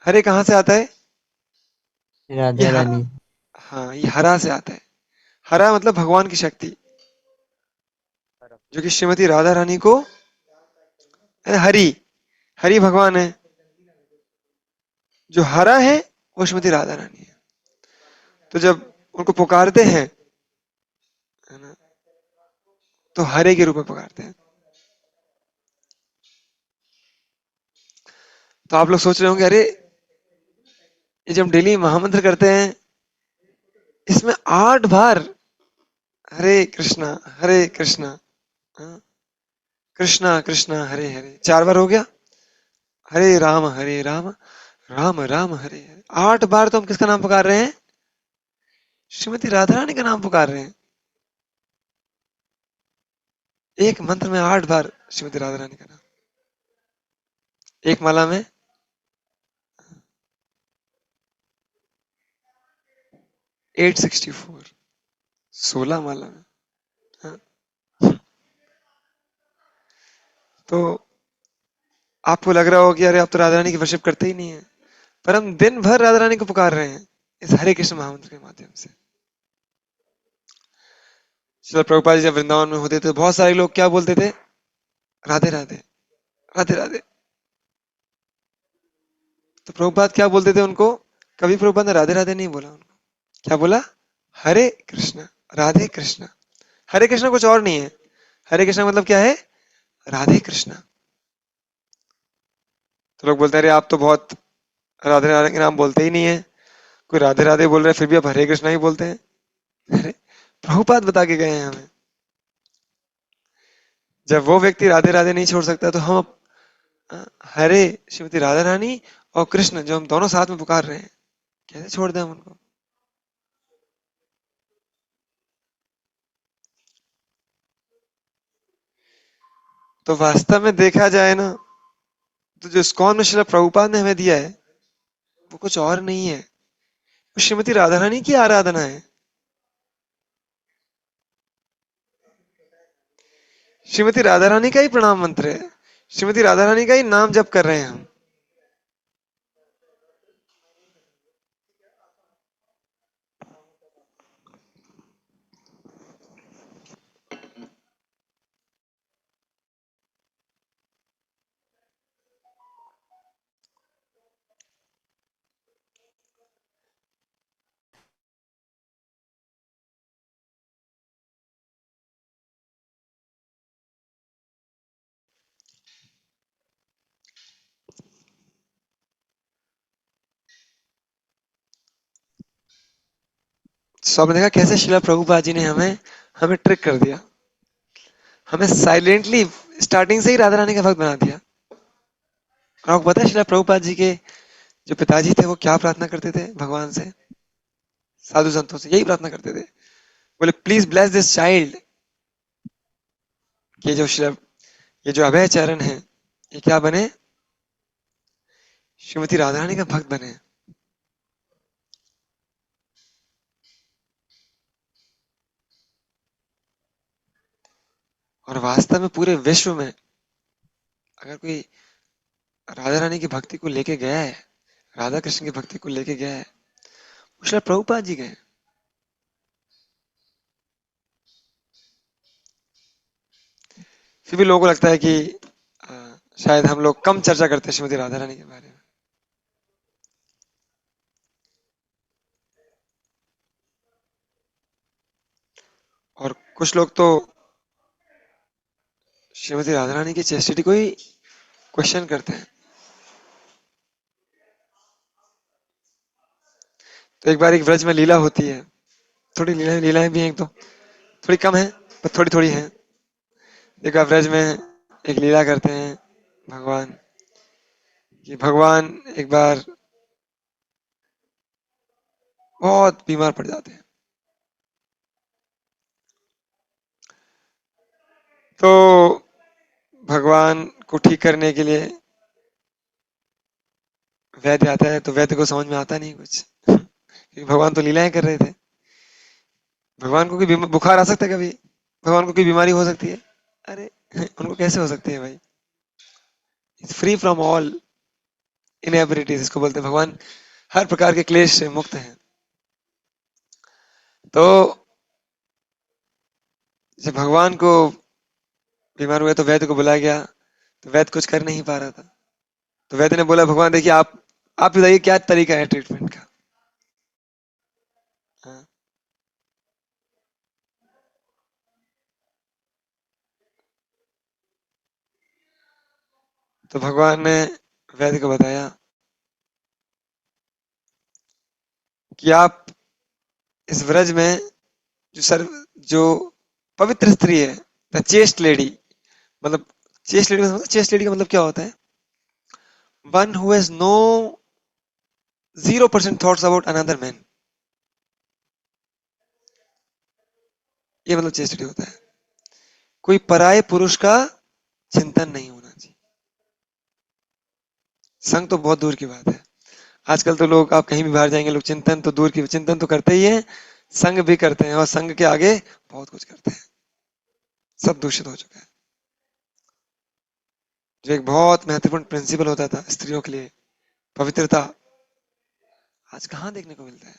हरे कहाँ से आता है? राधा रानी। हाँ, ये हरा से आता है। हरा मतलब भगवान की शक्ति, जो कि श्रीमती राधा रानी को, हरि हरि भगवान है, जो हरा है वो श्रीमती राधा रानी है। तो जब उनको पुकारते हैं, है ना, तो हरे के रूप में पुकारते हैं। तो आप लोग सोच रहे होंगे, अरे ये जब डेली महामंत्र करते हैं, इसमें 8 बार हरे कृष्णा, हाँ, कृष्णा कृष्णा हरे हरे, 4 बार हो गया, हरे राम राम राम हरे हरे। 8 बार तो हम किसका नाम पुकार रहे हैं? श्रीमती राधा रानी का नाम पुकार रहे हैं। एक मंत्र में 8 बार श्रीमती राधा रानी का नाम, एक माला में 864, 16 माला में, हाँ। तो आपको लग रहा हो कि अरे आप तो राधा रानी की वर्शिप करते ही नहीं है, पर हम दिन भर राधा रानी को पुकार रहे हैं इस हरे कृष्ण महामंत्र के माध्यम से। श्रील प्रभुपाद जी जब वृंदावन में होते थे, बहुत सारे लोग क्या बोलते थे? राधे राधे राधे राधे। तो प्रभुपाद क्या बोलते थे उनको? कभी प्रभुपाद ने राधे राधे नहीं बोला उनको, क्या बोला? हरे कृष्णा राधे कृष्णा। हरे कृष्णा कुछ और नहीं है, हरे कृष्णा मतलब क्या है? राधे कृष्णा। तो लोग बोलते हैं अरे आप तो बहुत राधे राधे के नाम बोलते ही नहीं है, कोई राधे राधे बोल रहे हैं फिर भी आप हरे कृष्णा ही बोलते हैं। अरे प्रभुपाद बता के गए हैं हमें, जब वो व्यक्ति राधे राधे नहीं छोड़ सकता तो हम हरे श्रीमती राधा रानी और कृष्ण जो हम दोनों साथ में पुकार रहे हैं, कैसे छोड़ दें हम उनको? तो वास्तव में देखा जाए ना, तो जो इस्कॉन में श्रील प्रभुपाद ने हमें दिया है वो कुछ और नहीं है, वो श्रीमती राधा रानी की आराधना है। श्रीमती राधा रानी का ही प्रणाम मंत्र है, श्रीमती राधा रानी का ही नाम जप कर रहे हैं हम। सो आपने देखा कैसे श्रीला प्रभुपाद जी ने हमें हमें ट्रिक कर दिया, हमें साइलेंटली स्टार्टिंग से ही राधा रानी का भक्त बना दिया। और आपको पता है श्रीला प्रभुपाद जी के जो पिताजी थे वो क्या प्रार्थना करते थे भगवान से, साधु संतों से यही प्रार्थना करते थे, बोले प्लीज ब्लेस दिस चाइल्ड, ये जो अभय चरण है ये क्या बने, श्रीमती राधा रानी का भक्त बने। और वास्तव में पूरे विश्व में अगर कोई राधा रानी की भक्ति को लेके गया है, राधा कृष्ण की भक्ति को लेके गया है, वो श्रील प्रभुपाद जी गए। फिर भी लोगों को लगता है कि शायद हम लोग कम चर्चा करते हैं श्रीमती राधा रानी के बारे में। और कुछ लोग तो श्रीमती राधा रानी की चेस्टिटी को ही क्वेश्चन करते हैं। तो एक बार एक व्रज में लीला होती है, थोड़ी लीलाएं भी हैं, एक तो थोड़ी कम है पर थोड़ी थोड़ी है। एक बार व्रज में एक लीला करते हैं भगवान कि भगवान एक बार बहुत बीमार पड़ जाते हैं। तो भगवान को ठीक करने के लिए वैद्य आता है, तो वैद्य को समझ में आता नहीं कुछ क्योंकि भगवान तो लीलाएं कर रहे थे। भगवान को कोई बुखार आ सकता है, कभी भगवान को कोई बीमारी हो सकती है, अरे उनको कैसे हो सकती है भाई, फ्री फ्रॉम ऑल इनएबिलिटीज इसको बोलते हैं। भगवान हर प्रकार के क्लेश से मुक्त हैं। तो जब भगवान को बीमार हुए तो वैद्य को बुलाया गया, तो वैद्य कुछ कर नहीं पा रहा था। तो वैद्य ने बोला भगवान देखिए आप बताइए क्या तरीका है ट्रीटमेंट का। हाँ। तो भगवान ने वैद्य को बताया कि आप इस व्रज में जो पवित्र स्त्री है, द चेस्ट लेडी, मतलब चेस्ट लेडी का मतलब क्या होता है, one who has no 0% thoughts about another man, ये मतलब चेस्ट लेडी होता है। कोई पराये पुरुष का चिंतन नहीं होना चाहिए। संग तो बहुत दूर की बात है, आजकल तो लोग, आप कहीं भी बाहर जाएंगे, लोग चिंतन तो दूर की, चिंतन तो करते ही हैं, संग भी करते हैं, और संग के आगे बहुत कुछ करते हैं। सब दूषित हो चुका है। जो एक बहुत महत्वपूर्ण प्रिंसिपल होता था स्त्रियों के लिए, पवित्रता, आज कहां देखने को मिलता है।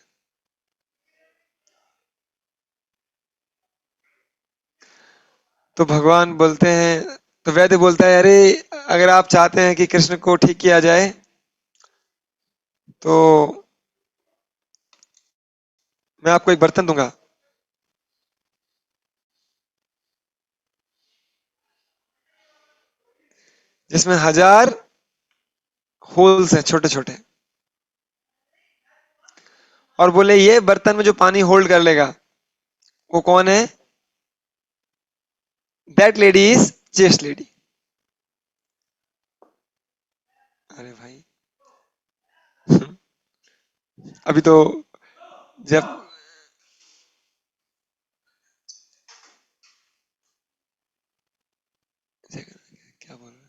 तो भगवान बोलते हैं, तो वैद्य बोलता है अरे अगर आप चाहते हैं कि कृष्ण को ठीक किया जाए तो मैं आपको एक बर्तन दूंगा, जिसमें 1000 होल्स हैं छोटे छोटे, और बोले ये बर्तन में जो पानी होल्ड कर लेगा वो कौन है, that lady is chest lady. अरे भाई अभी तो जब क्या बोल रहे,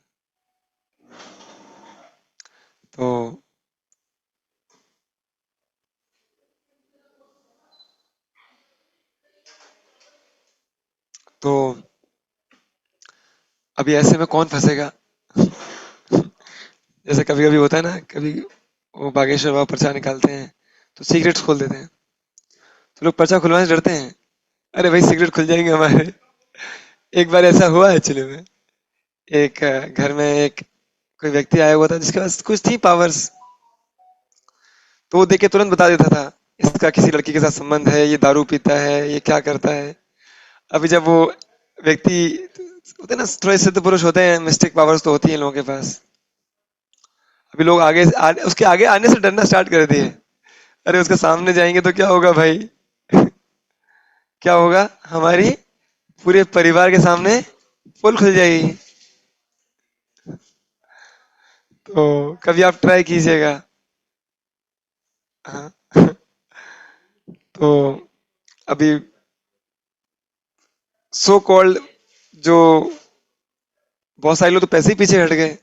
तो अभी ऐसे में कौन फंसेगा जैसे कभी कभी होता है ना, कभी वो बागेश्वर बाबा पर्चा निकालते हैं तो सीक्रेट्स खोल देते हैं, तो लोग पर्चा खुलवाने से डरते हैं, अरे भाई सीक्रेट खुल जाएंगे हमारे। एक बार ऐसा हुआ एक्चुअली में, एक घर में एक कोई व्यक्ति आया हुआ था जिसके पास कुछ थी पावर्स, तो वो देख के तुरंत बता देता था इसका किसी लड़की के साथ संबंध है, ये दारू पीता है, ये क्या करता है। अभी जब वो व्यक्ति होते हैं ना, थोड़े सिद्ध पुरुष होते हैं, मिस्टिक पावर्स तो होती है लोगों के पास, अभी लोग उसके आगे आने से डरना स्टार्ट कर दिए, अरे उसके सामने जाएंगे तो क्या होगा भाई क्या होगा, हमारी पूरे परिवार के सामने पोल खुल जाएगी। तो कभी आप ट्राई कीजिएगा। हाँ। तो अभी सो कॉल्ड जो बहुत सारे लोग तो पैसे ही पीछे हट गए,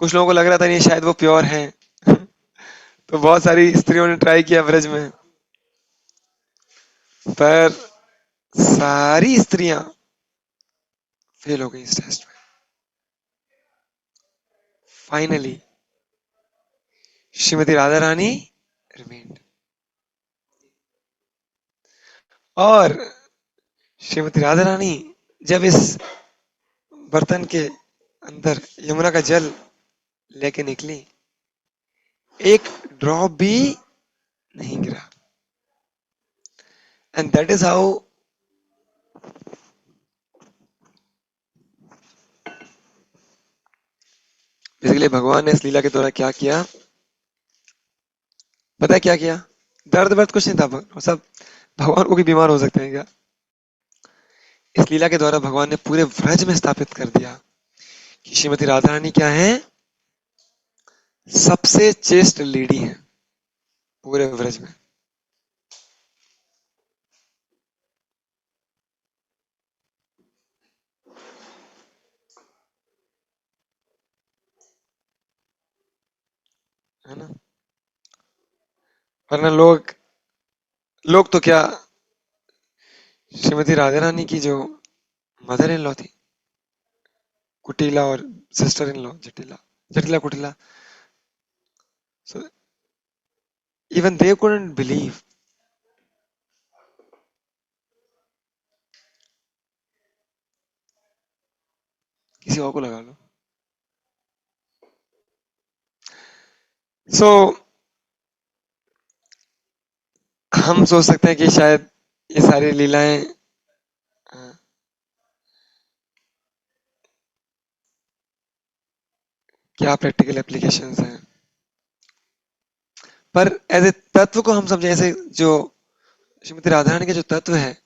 कुछ लोगों को लग रहा था नहीं शायद वो प्योर हैं। तो बहुत सारी स्त्रियों ने ट्राई किया ब्रज में, पर सारी स्त्रियां फेल हो गई इस टेस्ट में। फाइनली श्रीमती राधा रानी रिमेन्ड, और श्रीमती राधा रानी जब इस बर्तन के अंदर यमुना का जल लेके निकली, एक ड्रॉप भी नहीं गिरा। And that is how basically भगवान ने इस लीला के द्वारा क्या किया, पता है क्या किया? दर्द वर्द कुछ नहीं था, सब भगवान को भी बीमार हो सकते हैं क्या? इस लीला के द्वारा भगवान ने पूरे व्रज में स्थापित कर दिया कि श्रीमती राधा रानी क्या है, सबसे चेस्ट लेडी है पूरे व्रज में। है ना? वरना लोग लोग तो क्या, श्रीमती राधा रानी की जो मदर इन लॉ थी, कुटिला, और sister in law Jatila, Jatila Kutila, so even they couldn't believe। किसी और को लगा लो। सो हम सोच सकते हैं कि शायद ये सारी लीलाएं क्या प्रैक्टिकल एप्लीकेशंस हैं, पर एज ए तत्व को हम समझें, ऐसे जो श्रीमती राधा रानी का जो तत्व है,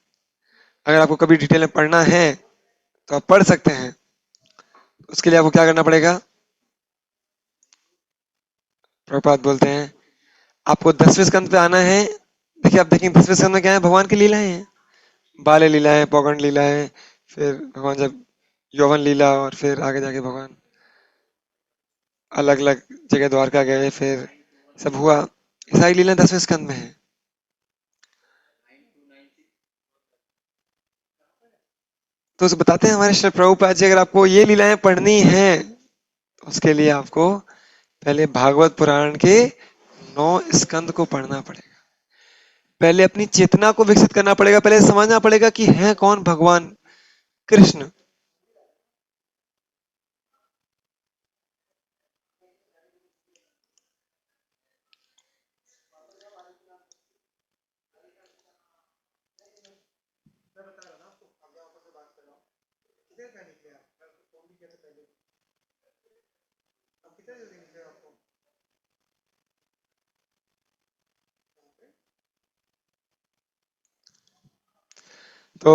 अगर आपको कभी डिटेल में पढ़ना है तो आप पढ़ सकते हैं। उसके लिए आपको क्या करना पड़ेगा? प्रभुपाद बोलते हैं आपको 10वें स्कंद पे आना है। देखिए, आप देखेंगे 10वें स्कंद में क्या है, भगवान की लीलाएं हैं, बाल्य लीलाएं, पौगंड लीलाएं, फिर भगवान जब यौवन लीला, और फिर आगे जाके भगवान अलग अलग जगह द्वारका गए, फिर सब हुआ। ये सारी लीलाएं 10वें स्कंद में है। तो उसे बताते हैं हमारे श्री प्रभुपाद जी, अगर आपको ये लीलाएं पढ़नी है तो उसके लिए आपको पहले भागवत पुराण के 9 स्कंद को पढ़ना पड़ेगा, पहले अपनी चेतना को विकसित करना पड़ेगा, पहले समझना पड़ेगा कि है कौन भगवान कृष्ण। तो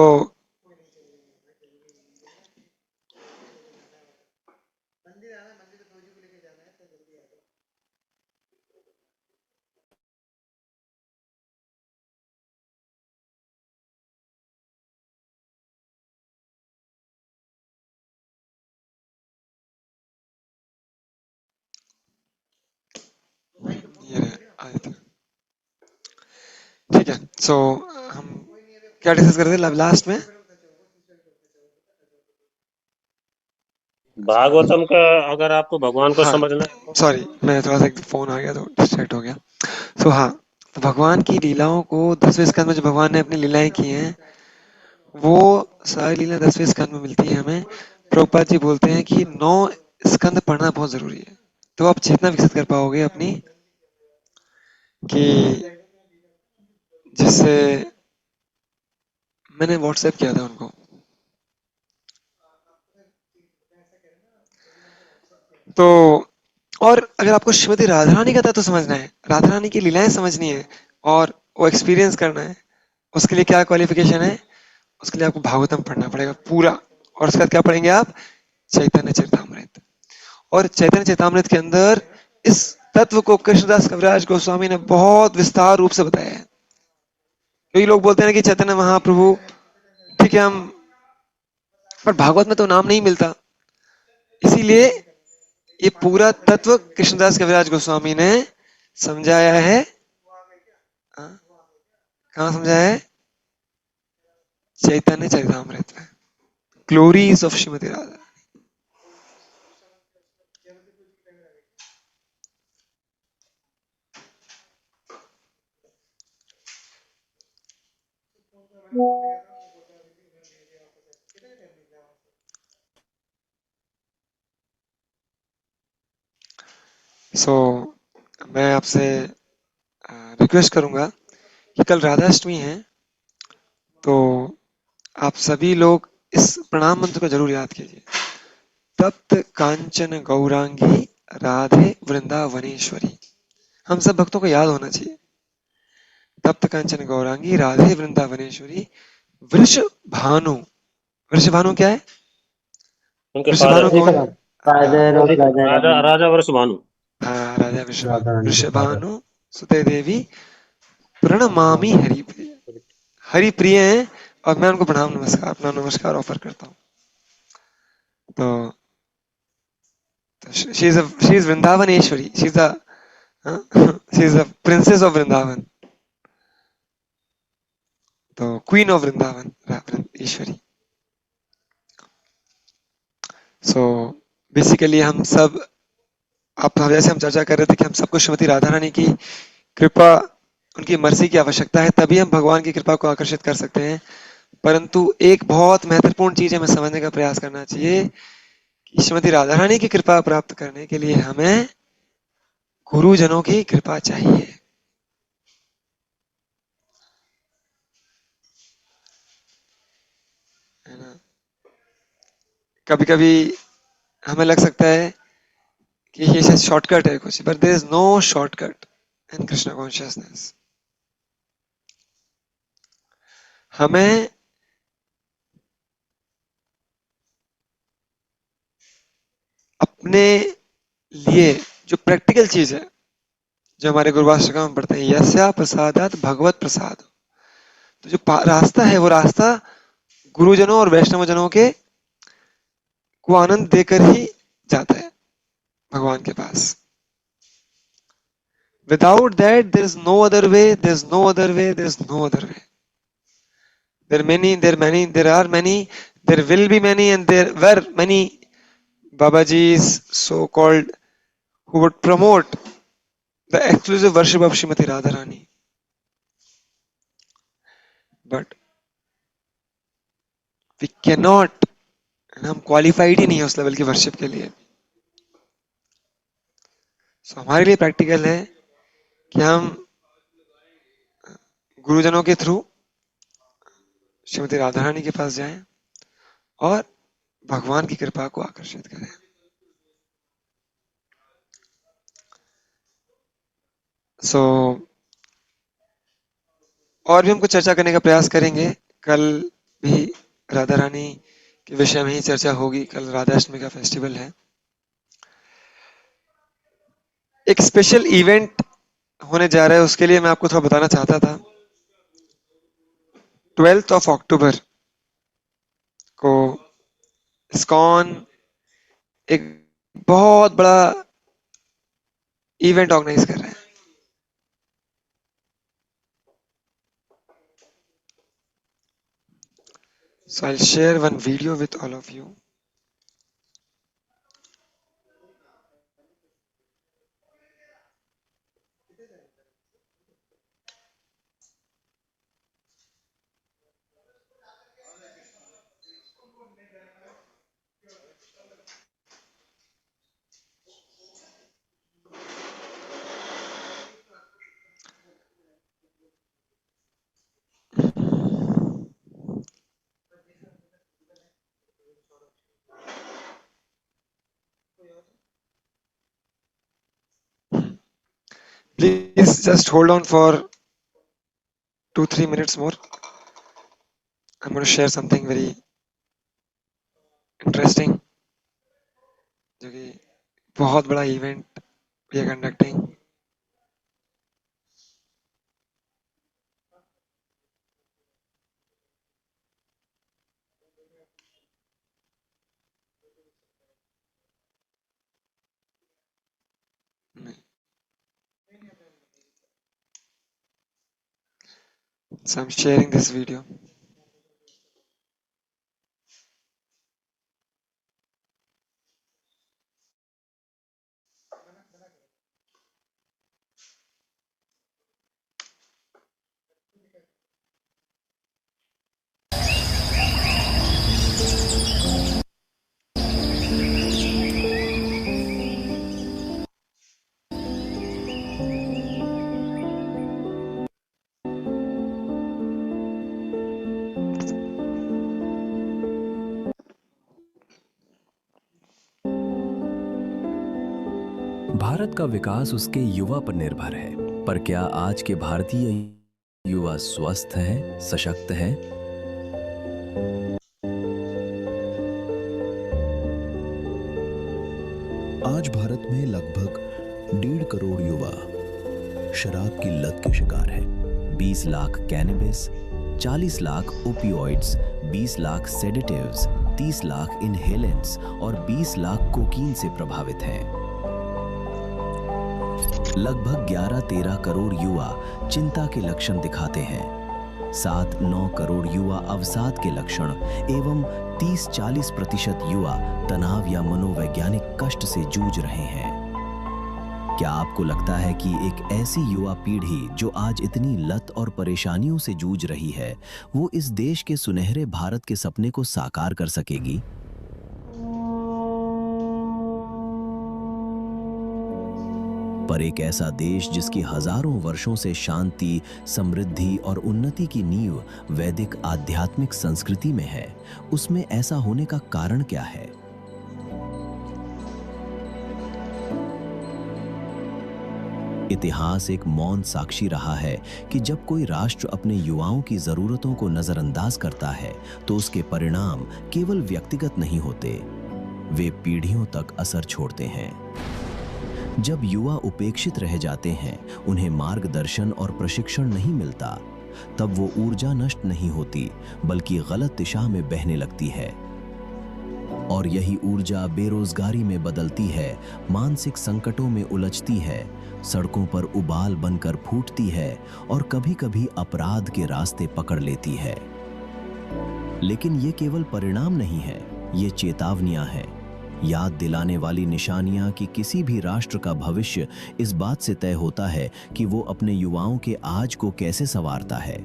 ये रहे आयत। ठीक है, सो हम क्या डिस्कस कर रहे थे लास्ट में? भागवतम का अगर आपको भगवान को हाँ, समझना है तो सॉरी, मैं थोड़ा सा फोन आ गया तो डिस्ट्रैक्ट हो गया। सो हाँ, तो भगवान की लीलाओं को 10वें स्कंद में जो भगवान ने अपनी लीलाएं की हैं, वो सारी लीला 10वें स्कंद में मिलती है हमें। प्रभुपाद जी बोलते हैं कि 9 स्कंद पढ़ना बहुत जरूरी है, तो आप चेतना विकसित कर पाओगे अपनी, कि जिससे मैंने व्हाट्सएप किया था उनको। तो और अगर आपको श्रीमती राधा रानी का तत्व समझना है, राधा रानी की लीलाएं समझनी है, और वो एक्सपीरियंस करना है, उसके लिए क्या क्वालिफिकेशन है? उसके लिए आपको भागवतम पढ़ना पड़ेगा पूरा, और उसके बाद क्या पढ़ेंगे आप? चैतन्य चरितामृत। और चैतन्य चरितामृत के अंदर इस तत्व को कृष्णदास कविराज गोस्वामी ने बहुत विस्तार रूप से बताया है। कई लोग बोलते हैं कि चैतन्य महाप्रभु, ठीक है हम, पर भागवत में तो नाम नहीं मिलता, इसीलिए ये पूरा तत्व कृष्णदास कविराज गोस्वामी ने समझाया है। हाँ? कहाँ समझाया है? चैतन्य चरितामृत में, ग्लोरीज ऑफ श्रीमती राधा। सो मैं आपसे रिक्वेस्ट करूंगा कि कल राधाष्टमी है, तो आप सभी लोग इस प्रणाम मंत्र को जरूर याद कीजिए। तप्त कांचन गौरांगी राधे वृंदावनेश्वरी। हम सब भक्तों को याद होना चाहिए। तप्त कांचन गौरांगी राधे वृंदावनेश्वरी वृषभानु। वृषभानु क्या है? उनके वृषभानु फादर कौन? Father of Radha Raja Rani. राजा वृषभानु। हाँ, राजा वृषभानु। राधा रानी के फादर। वृषभानु सुते देवी प्रणमामि हरिप्रिय। हरिप्रिय हैं और मैं उनको प्रणाम नमस्कार, अपना नमस्कार ऑफर करता हूँ। तो she is Vrindavaneshwari, she is the princess of Vrindavan, तो क्वीन ऑफ वृंदावन ईश्वरी। सो बेसिकली हम सब, आप जैसे हम चर्चा कर रहे थे कि हम सबको श्रीमती राधा रानी की कृपा, उनकी मर्जी की आवश्यकता है, तभी हम भगवान की कृपा को आकर्षित कर सकते हैं। परंतु एक बहुत महत्वपूर्ण चीज हमें समझने का प्रयास करना चाहिए कि श्रीमती राधा रानी की कृपा प्राप्त करने के लिए हमें गुरुजनों की कृपा चाहिए, है ना। कभी कभी हमें लग सकता है कि ये शायद शॉर्टकट है कुछ, but there is no shortcut in Krishna consciousness. हमें अपने लिए जो प्रैक्टिकल चीज है, जो हमारे गुरुवाष्टकम में पढ़ते हैं, यस्या प्रसादात भगवत प्रसाद, तो जो रास्ता है वो रास्ता गुरुजनों और वैष्णव जनों के को आनंद देकर ही जाता है भगवान के पास। Without that there is no other way, there is no other way, there is no other way. There are many, there will be many, and there were many Babajis, so-called, who would promote the exclusive worship of Srimati Radharani. But we cannot, हम qualified ही नहीं है उस level की worship के लिए। So, हमारे लिए practical है कि हम गुरुजनों के थ्रू श्रीमती राधारानी के पास जाएं और भगवान की कृपा को आकर्षित करें। सो और भी हम कुछ चर्चा करने का प्रयास करेंगे। कल भी राधा रानी के विषय में ही चर्चा होगी। कल राधाष्टमी का फेस्टिवल है। एक स्पेशल इवेंट होने जा रहा है, उसके लिए मैं आपको थोड़ा बताना चाहता था। 12 अक्टूबर को इस्कॉन एक बहुत बड़ा इवेंट ऑर्गेनाइज कर रहे हैं। So I'll share one video with all of you. Please just hold on for 2-3 minutes more. I'm going to share something very interesting, जो कि बहुत बड़ा event we are conducting. So I'm sharing this video. Bharat का विकास उसके युवा पर निर्भर है, पर क्या आज के भारतीय युवा स्वस्थ है, सशक्त है? आज भारत में लगभग 1.5 करोड़ युवा शराब की लत के शिकार हैं। 20 lakh cannabis, 40 lakh opioids, 20 lakh sedatives, 30 lakh inhalants और 20 लाख कोकीन से प्रभावित हैं। लगभग 11-13 करोड़ युवा चिंता के लक्षण दिखाते हैं। 7-9 करोड़ युवा अवसाद के लक्षण एवं 30-40% युवा तनाव या मनोवैज्ञानिक कष्ट से जूझ रहे हैं। क्या आपको लगता है कि एक ऐसी युवा पीढ़ी जो आज इतनी लत और परेशानियों से जूझ रही है, वो इस देश के सुनहरे भारत के सपने को साकार कर सकेगी? पर एक ऐसा देश जिसकी हजारों वर्षों से शांति, समृद्धि और उन्नति की नींव वैदिक आध्यात्मिक संस्कृति में है, उसमें ऐसा होने का कारण क्या है? इतिहास एक मौन साक्षी रहा है कि जब कोई राष्ट्र अपने युवाओं की जरूरतों को नजरअंदाज करता है तो उसके परिणाम केवल व्यक्तिगत नहीं होते, वे पीढ़ियों तक असर छोड़ते हैं। जब युवा उपेक्षित रह जाते हैं, उन्हें मार्गदर्शन और प्रशिक्षण नहीं मिलता, तब वो ऊर्जा नष्ट नहीं होती बल्कि गलत दिशा में बहने लगती है। और यही ऊर्जा बेरोजगारी में बदलती है, मानसिक संकटों में उलझती है, सड़कों पर उबाल बनकर फूटती है और कभी-कभी अपराध के रास्ते पकड़ लेती है। लेकिन ये केवल परिणाम नहीं है, ये चेतावनियां हैं, याद दिलाने वाली निशानियां कि किसी भी राष्ट्र का भविष्य इस बात से तय होता है कि वो अपने युवाओं के आज को कैसे संवारता है।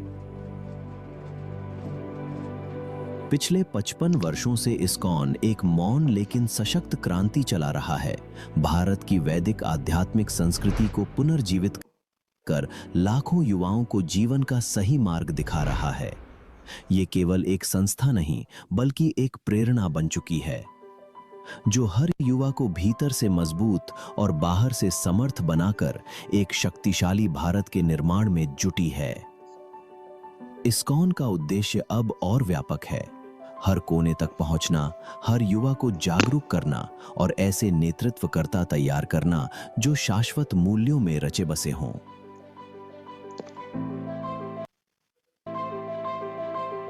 पिछले 55 वर्षों से इस्कॉन एक मौन लेकिन सशक्त क्रांति चला रहा है। भारत की वैदिक आध्यात्मिक संस्कृति को पुनर्जीवित कर लाखों युवाओं को जीवन का सही मार्ग दिखा रहा है। ये केवल एक संस्था नहीं बल्कि एक प्रेरणा बन चुकी है, जो हर युवा को भीतर से मजबूत और बाहर से समर्थ बनाकर एक शक्तिशाली भारत के निर्माण में जुटी है। इस्कॉन का उद्देश्य अब और व्यापक है, हर कोने तक पहुंचना, हर युवा को जागरूक करना और ऐसे नेतृत्वकर्ता तैयार करना जो शाश्वत मूल्यों में रचे बसे हों।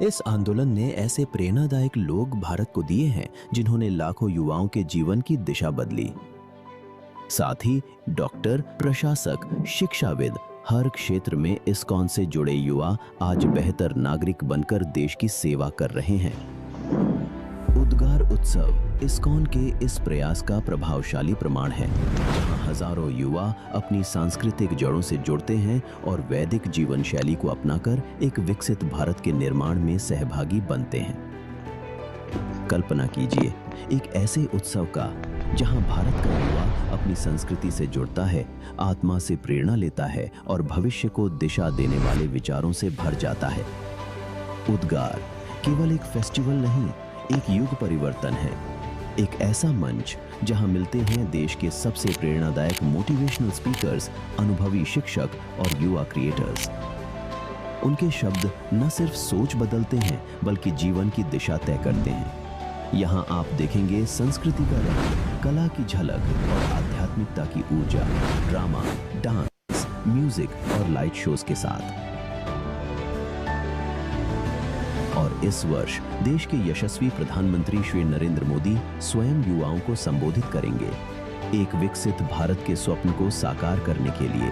इस आंदोलन ने ऐसे प्रेरणादायक लोग भारत को दिए हैं जिन्होंने लाखों युवाओं के जीवन की दिशा बदली। साथ ही डॉक्टर, प्रशासक, शिक्षाविद, हर क्षेत्र में इस्कॉन से जुड़े युवा आज बेहतर नागरिक बनकर देश की सेवा कर रहे हैं। उद्गार उत्सव इस्कॉन के इस प्रयास का प्रभावशाली प्रमाण है, जहां हजारों युवा अपनी सांस्कृतिक जड़ों से जुड़ते हैं और वैदिक जीवन शैली को अपनाकर एक विकसित भारत के निर्माण में सहभागी बनते हैं। कल्पना कीजिए एक ऐसे उत्सव का जहां भारत का युवा अपनी संस्कृति से जुड़ता है, आत्मा से प्रेरणा लेता है और भविष्य को दिशा देने वाले विचारों से भर जाता है। उद्गार केवल एक फेस्टिवल नहीं, एक युग परिवर्तन है, एक ऐसा मंच जहां मिलते हैं देश के सबसे प्रेरणादायक मोटिवेशनल स्पीकर्स, अनुभवी शिक्षक और युवा क्रिएटर्स। उनके शब्द न सिर्फ सोच बदलते हैं बल्कि जीवन की दिशा तय करते हैं। यहाँ आप देखेंगे संस्कृति का रंग, कला की झलक और आध्यात्मिकता की ऊर्जा, ड्रामा, डांस, म्यूजिक और लाइट शोज के साथ। और इस वर्ष देश के यशस्वी प्रधानमंत्री श्री नरेंद्र मोदी स्वयं युवाओं को संबोधित करेंगे, एक विकसित भारत के स्वप्न को साकार करने के लिए।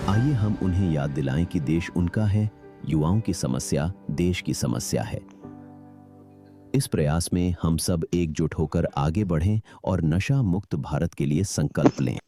आइए हम उन्हें याद दिलाएं कि देश उनका है, युवाओं की समस्या देश की समस्या है। इस प्रयास में हम सब एकजुट होकर आगे बढ़ें और नशा मुक्त भारत के लिए संकल्प लें।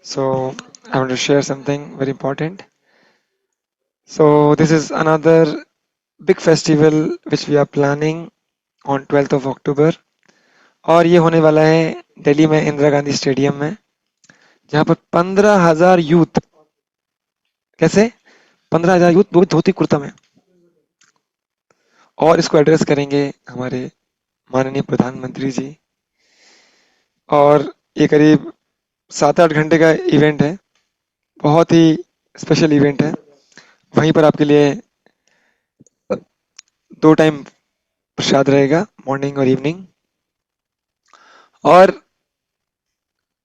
So I want to share something very important. So this is another big festival which we are planning on 12th of October, और ये होने वाला है दिल्ली में इंदिरा गांधी स्टेडियम में, जहाँ पर 15,000 यूथ, कैसे 15,000 यूथ वो धोती कुर्ता में, और इसको एड्रेस करेंगे हमारे माननीय प्रधानमंत्री जी। और ये करीब 7-8 घंटे का इवेंट है, बहुत ही स्पेशल इवेंट है। वहीं पर आपके लिए 2 टाइम प्रसाद रहेगा, मॉर्निंग और इवनिंग। और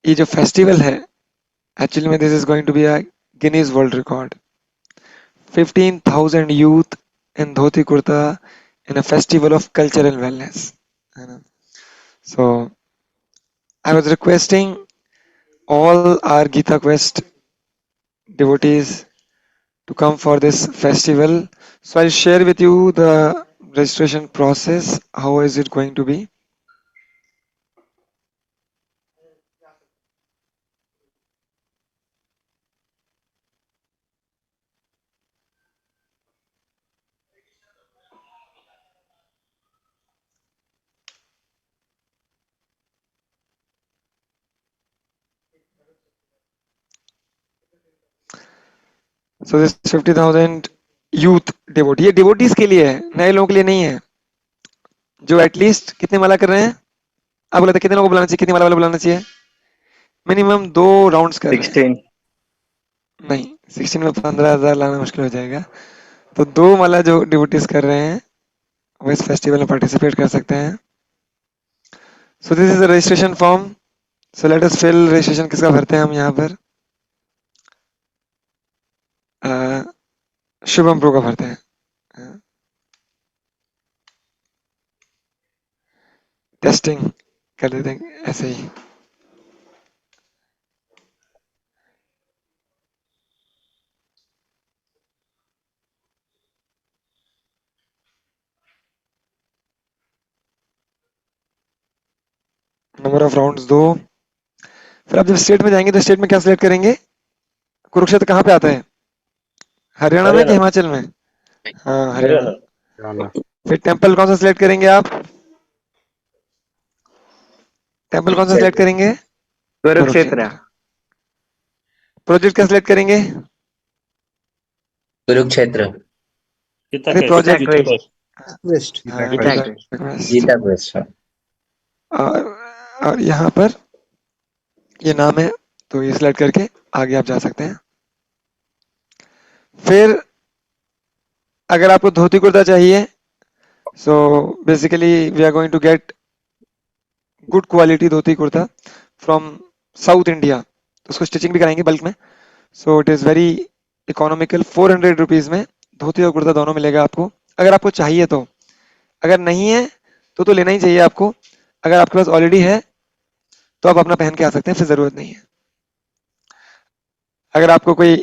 ये जो फेस्टिवल है एक्चुअली में this is going to be a Guinness world record. 15,000 youth in dhoti kurta in a festival of culture and wellness, है ना। So I was requesting all our Gita Quest devotees to come for this festival. So I'll share with you the registration process. How is it going to be? So this 50,000 youth devotee, ये devotees के लिए है, नए लोगों के लिए नहीं है। जो एटलीस्ट कितने माला कर रहे हैं, आप बोला था कितने लोगों को बुलाना चाहिए, कितनी माला वाला बुलाना चाहिए? मिनिमम 2 राउंड्स कर रहे हैं। 16 नहीं, 16 में 15,000 लाना मुश्किल हो जाएगा। तो 2 माला जो डिवोटीज कर रहे हैं वो इस फेस्टिवल में पार्टिसिपेट कर सकते हैं। So this is the registration form. So let us fill. Registration किसका भरते हैं हम यहाँ पर? शुभम प्रो का भरते हैं। टेस्टिंग कर देते हैं ऐसे ही। Number of rounds 2। फिर आप जब स्टेट में जाएंगे तो स्टेट में क्या सिलेक्ट करेंगे? कुरुक्षेत्र कहाँ पे आता है? हरियाणा में कि हिमाचल में? हाँ, हरियाणा। फिर टेम्पल कौन सा सिलेक्ट करेंगे आप? टेम्पल कौन सा सिलेक्ट करेंगे? कुरुक्षेत्र। प्रोजेक्ट क्या सिलेक्ट करेंगे? कुरुक्षेत्र। अरे प्रोजेक्ट गीता क्वेस्ट। और यहाँ पर ये नाम है तो ये सिलेक्ट करके आगे आप जा सकते हैं। फिर अगर आपको धोती कुर्ता चाहिए, so basically we are going to get good quality dhoti kurta from South India. उसको स्टिचिंग भी कराएंगे बल्क में। So it is very economical 400 rupees में धोती और कुर्ता दोनों मिलेगा आपको, अगर आपको चाहिए तो। अगर नहीं है तो लेना ही चाहिए आपको। अगर आपके पास ऑलरेडी है तो आप अपना पहन के आ सकते हैं, फिर जरूरत नहीं है। अगर आपको कोई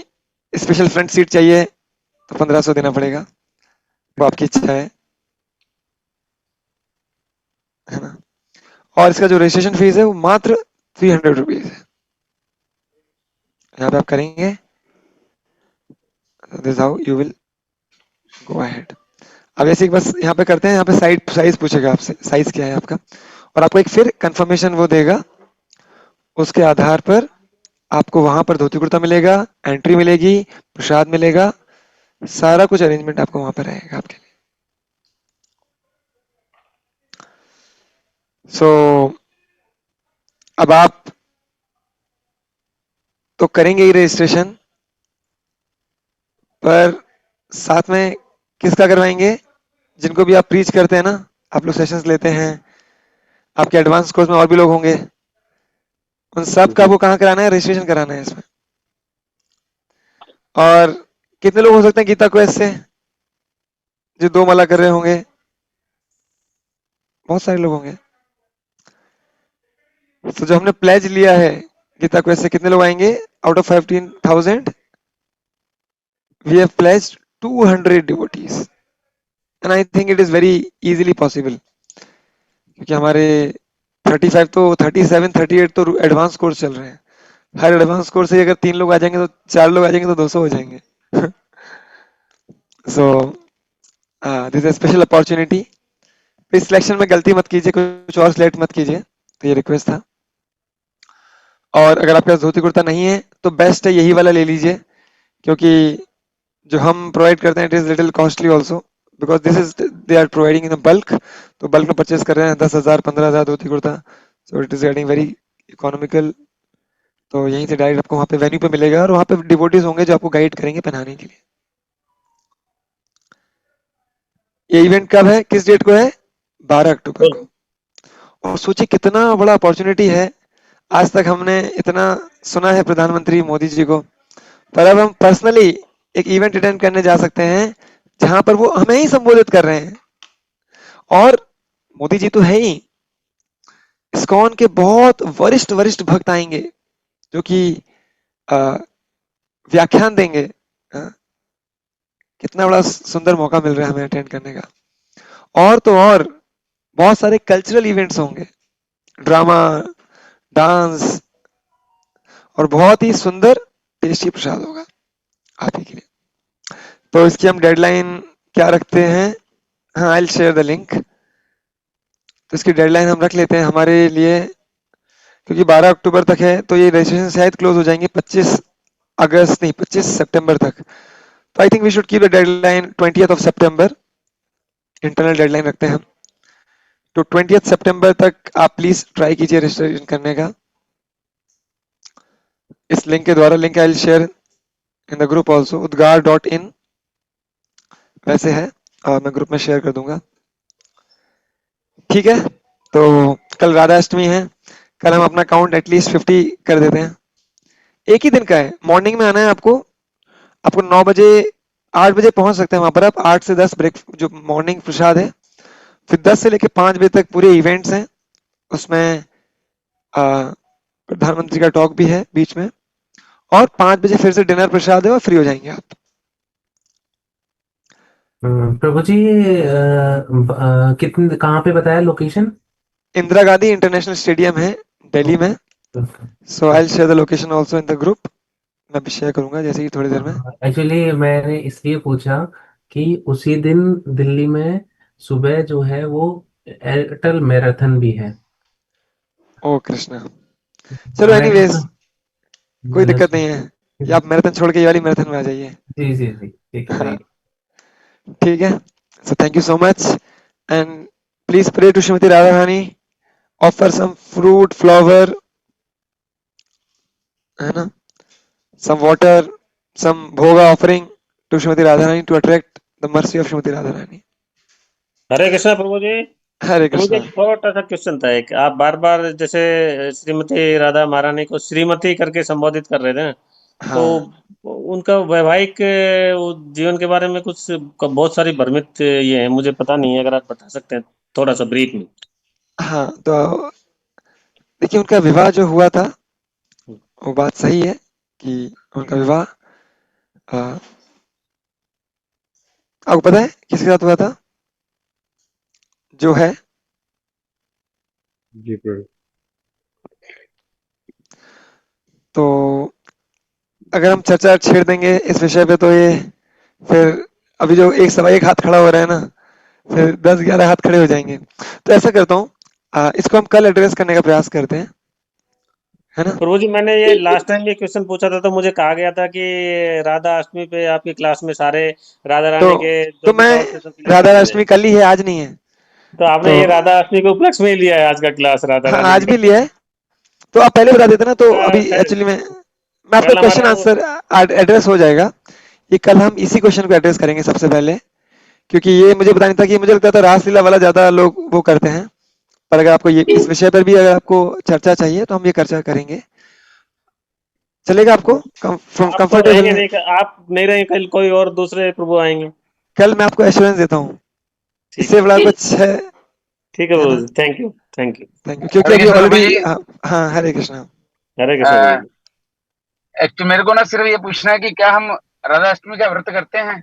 स्पेशल फ्रंट सीट चाहिए तो 1500 देना पड़ेगा, वो आपकी इच्छा है ना। और इसका जो रजिस्ट्रेशन फीस है वो मात्र 300 रुपीज है। यहाँ पे आप करेंगे, this how you will go ahead. अब ऐसे बस यहाँ पे करते हैं, यहाँ पे साइज पूछेगा आपसे, साइज क्या है आपका, और आपको एक फिर कंफर्मेशन वो देगा। उसके आधार पर आपको वहां पर धोती कुर्ता मिलेगा, एंट्री मिलेगी, प्रसाद मिलेगा, सारा कुछ अरेंजमेंट आपको वहां पर रहेगा आपके लिए। सो अब आप तो करेंगे ही रजिस्ट्रेशन, पर साथ में किसका करवाएंगे? जिनको भी आप प्रीच करते हैं ना, आप लोग सेशंस लेते हैं, आपके एडवांस कोर्स में और भी लोग होंगे, उन सब का वो कहाँ कराना है? रजिस्ट्रेशन कराना है इसमें। और कितने लोग हो सकते हैं गीता क्वेस्ट से जो 2 माला कर रहे होंगे? बहुत सारे लोग होंगे। तो जो हमने प्लेज लिया है गीता क्वेस्ट से, कितने लोग आएंगे? Out of 15,000 we have pledged 200 devotees, and I think it is very easily possible, क्योंकि हमारे 35 तो 37 38 तो एडवांस कोर्स चल रहे हैं। हर एडवांस कोर्स से अगर 3 लोग आ जाएंगे तो 4 लोग आ जाएंगे तो 200 हो जाएंगे। सो दिस इज स्पेशल अपॉर्चुनिटी। इस सिलेक्शन में गलती मत कीजिए, कुछ और सिलेक्ट मत कीजिए, तो ये रिक्वेस्ट था। और अगर आपके पास धोती कुर्ता नहीं है तो बेस्ट है यही वाला ले लीजिए, क्योंकि जो हम प्रोवाइड करते हैं it is little costly also, because this is they are providing in bulk. तो बल्क में परचेज कर रहे हैं 10,000 15,000 dhoti kurta, so it is getting very economical. तो यहीं से डायरेक्ट आपको वहाँ पे वेन्यू पे मिलेगा, और वहाँ पे डिवोटीज होंगे जो आपको गाइड करेंगे पहनाने के लिए। ये इवेंट कब है, किस डेट को है? 12 अक्टूबर को। और सोचिए कितना बड़ा अपॉर्चुनिटी है। आज तक हमने इतना सुना है प्रधानमंत्री मोदी जी को, पर अब हम पर्सनली एक इवेंट अटेंड करने जा सकते हैं जहां पर वो हमें ही संबोधित कर रहे हैं। और मोदी जी तो है ही, इस्कॉन के बहुत वरिष्ठ वरिष्ठ भक्त आएंगे जो कि व्याख्यान देंगे। कितना बड़ा सुंदर मौका मिल रहा है हमें अटेंड करने का। और तो और बहुत सारे कल्चरल इवेंट्स होंगे, ड्रामा, डांस, और बहुत ही सुंदर टेस्टी प्रसाद होगा आप ही के लिए। तो इसकी हम डेडलाइन क्या रखते हैं? हाँ, आई विल शेयर द लिंक। तो इसकी डेडलाइन हम रख लेते हैं हमारे लिए, क्योंकि 12 अक्टूबर तक है, तो ये रजिस्ट्रेशन शायद क्लोज हो जाएंगे 25 अगस्त नहीं 25 सितंबर तक। तो I think we should keep the deadline 20th of सितंबर, इंटरनल डेडलाइन रखते हैं हम। तो 20th सितंबर तक आप प्लीज ट्राई कीजिए रजिस्ट्रेशन करने का इस लिंक के द्वारा। Link I will share in the group also, udgar.in वैसे है, और मैं ग्रुप में शेयर कर दूंगा। ठीक है, तो कल राधा अष्टमी है, कल हम अपना काउंट एटलीस्ट 50 कर देते हैं। एक ही दिन का है, मॉर्निंग में आना है आपको। आपको 9 बजे 8 बजे पहुंच सकते हैं वहां पर आप। 8 से 10 ब्रेक जो मॉर्निंग प्रसाद है, फिर 10 से लेकर 5 बजे तक पूरे इवेंट्स हैं। उसमें प्रधानमंत्री का टॉक भी है बीच में, और 5 बजे फिर से डिनर प्रसाद है और फ्री हो जाएंगे आप। प्रभु जी कितने कहाँ पे बताया location? Indira Gandhi international stadium है दिल्ली में। So I will share the location also in the group. मैं भी शेयर करूंगा जैसे ही थोड़ी देर में। एक्चुअली मैंने इसलिए पूछा कि उसी दिन दिल्ली में सुबह जो है वो एयरटेल मैराथन भी है। ओ कृष्णा, चलो एनीवेज कोई दिक्कत नहीं है, या आप मैराथन छोड़ के ये वाली मैराथन में आ जाइए। जी जी जी, ठीक है भाई। ठीक है, so thank you so much, and please pray to Shrimati Radha Rani, offer some fruit flower, है ना, some water, some bhoga offering to Srimati Radharani to attract the mercy of Srimati Radharani. हरे कृष्णा प्रभु जी। हरे प्रभु जी कृष्णा। एक छोटा सा क्वेश्चन था, एक आप बार बार जैसे श्रीमती राधा महारानी को श्रीमती करके संबोधित कर रहे थे, तो हाँ उनका वैवाहिक वो जीवन के बारे में कुछ बहुत सारी भ्रमित ये है, मुझे पता नहीं है, अगर आप बता सकते हैं थोड़ा सा ब्रीफ में। हाँ, तो देखिए उनका विवाह जो हुआ था वो बात सही है कि उनका विवाह आपको पता है किसके साथ हुआ था जो है? जी प्रभु। तो अगर हम चर्चा छेड़ देंगे इस विषय पे तो ये फिर अभी जो एक सवा एक हाथ खड़ा हो रहा है ना, फिर 10-11 हाथ खड़े हो जाएंगे। तो ऐसा करता हूँ, इसको हम कल एड्रेस करने का प्रयास करते हैं, है ना? प्रभु जी, मैंने ये लास्ट टाइम ये क्वेश्चन पूछा था तो मुझे कहा गया था कि राधा अष्टमी पे आपकी क्लास में सारे राधा तो रानी के जो तो भी मैं डाउट थे सब क्लियर कर राधा दिए अष्टमी जाएंगे। कल ही है, आज नहीं है। तो आपने तो ये राधा अष्टमी के उपलक्ष्य में ही लिया है आज का क्लास राधा हाँ, रानी आज भी के। लिया है। तो आप पहले बता देते ना, तो अभी कल एक्चुअली मैं आपका कल क्वेश्चन हमारा आंसर एड्रेस हो जाएगा। ये कल हम इसी क्वेश्चन को एड्रेस करेंगे सबसे पहले, क्योंकि ये मुझे पता नहीं था कि मुझे लगता था रासलीला वाला ज़्यादा लोग वो करते हैं। पर अगर आपको ये इस विषय पर भी अगर आपको चर्चा चाहिए तो हम ये चर्चा करेंगे। चलेगा आपको? आप तो कंफर्टेबल रहेंगे है? नहीं, आप नहीं रहेंगे, कल कोई और दूसरे प्रभु आएंगे। कल मैं आपको एश्योरेंस देता हूँ, ठीक इससे है, बड़ा कुछ है ठीक है है प्रभु ना? जी, thank you, thank you. Thank you, क्योंकि हरे अभी कृष्ण प्रभु ऑलरेडी जी। हाँ, हरे कृष्णा। हरे कृष्ण प्रभु जी। एक्चुअली मेरे को ना सिर्फ ये पूछना है कि क्या हम राधा अष्टमी का व्रत करते हैं?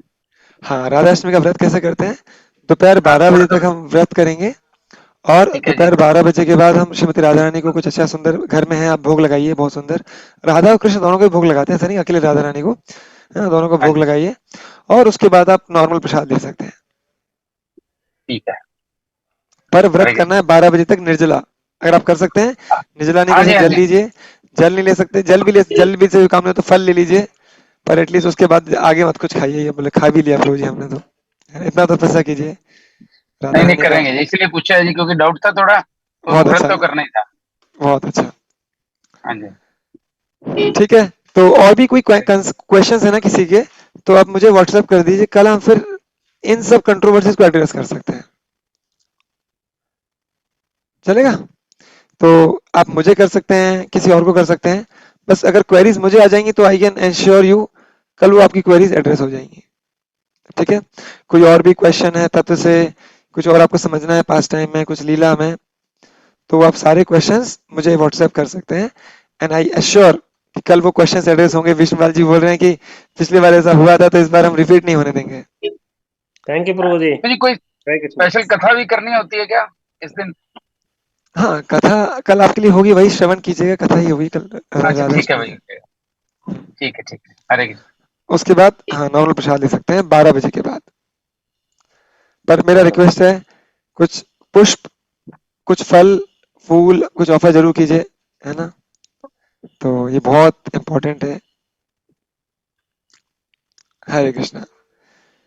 हाँ, राधाष्टमी का व्रत कैसे करते हैं? दोपहर हाँ, 12 थोड़ा बजे सा। तक हम व्रत करेंगे, और ठीक है जी। दोपहर 12 बजे के बाद हम श्रीमती राधा रानी को कुछ अच्छा सुंदर, घर में है आप भोग लगाइए बहुत सुंदर। राधा और कृष्ण दोनों को भी भोग लगाते हैं, ऐसा नहीं अकेले राधा रानी को, है ना? दोनों को हाँ भोग जी, लगाइए, और उसके बाद आप नॉर्मल प्रसाद ले सकते हैं। ठीक है। पर व्रत हरे करना कृष्ण। है 12 बजे तक निर्जला, अगर आप कर सकते हैं। निर्जला नहीं हाँ कर जी, सकते, हाँ जल जी। लीजिए। जल नहीं ले सकते, जल भी से काम नहीं, तो फल ले लीजिए। पर एटलीस्ट उसके बाद आगे मत कुछ खाइए, ये बोले खा भी लिया प्रभु जी हमने तो, इतना तो तपस्या कीजिए राधा नहीं नहीं रानी का। करेंगे जी, इसलिए पूछा है जी, क्योंकि डाउट था थोड़ा, तो बहुत व्रत अच्छा, तो करना ही था। बहुत अच्छा। हाँ जी। ठीक है, तो और भी कोई क्वेश्चंस है ना किसी के, तो आप मुझे व्हाट्सएप कर दीजिए, कल हम फिर इन सब कंट्रोवर्सीज को एड्रेस कर सकते हैं। चलेगा? तो आप मुझे कर सकते हैं, किसी और को कर सकते हैं। बस अगर क्वेरीज मुझे आ जाएंगी तो आई कैन एंश्योर यू कल वो आपकी क्वेरीज एड्रेस हो जाएंगी। ठीक है? कोई और भी क्वेश्चन है तत्व से, कुछ और आपको समझना है पास टाइम में, कुछ लीला में, तो आप सारे क्वेश्चंस मुझे व्हाट्सएप कर सकते हैं, एंड आई एश्योर कि कल वो क्वेश्चंस एड्रेस होंगे। विष्णुपाल जी बोल रहे हैं कि पिछली बार ऐसा हुआ था तो इस बार हम रिपीट नहीं होने देंगे। थैंक यू प्रभु जी। तो जी कोई हरे कृष्ण। स्पेशल कथा भी करनी होती है क्या इस दिन? हाँ, कथा कल आपके लिए होगी, वही श्रवण कीजिएगा, कथा ही होगी कल अच्छा, राधा ठीक है अष्टमी भाई। की। ठीक है, ठीक है। हरे कृष्ण। उसके बाद हाँ नॉर्मल प्रसाद ले सकते हैं 12 बजे के बाद। पर मेरा रिक्वेस्ट है, कुछ पुष्प, कुछ फल, फूल, कुछ ऑफर जरूर कीजिए, है ना? तो ये बहुत इम्पोर्टेंट है। हरे कृष्णा।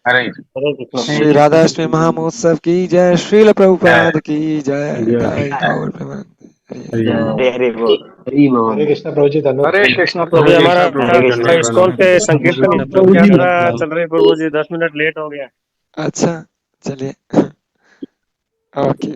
हरे कृष्ण। हरे कृष्ण प्रभु श्री जी। राधा अष्टमी महामहोत्सव की जय, श्रील जय प्रभुपाद की जय, जय जय जय गौर प्रेमानंद। हरि हरि। हरि हरे हरे बोल। हरि बोल। हरे कृष्णा प्रभु जी, धन्यवाद। हरे कृष्ण अभी प्रभु जी। हमारा कृष्ण प्रभु जी इस्कॉन धन्यवाद। पे संकीर्तन प्रभु जी यात्रा चल रही है प्रभु जी, 10 मिनट लेट हो गया। अच्छा, चलिए। ओके।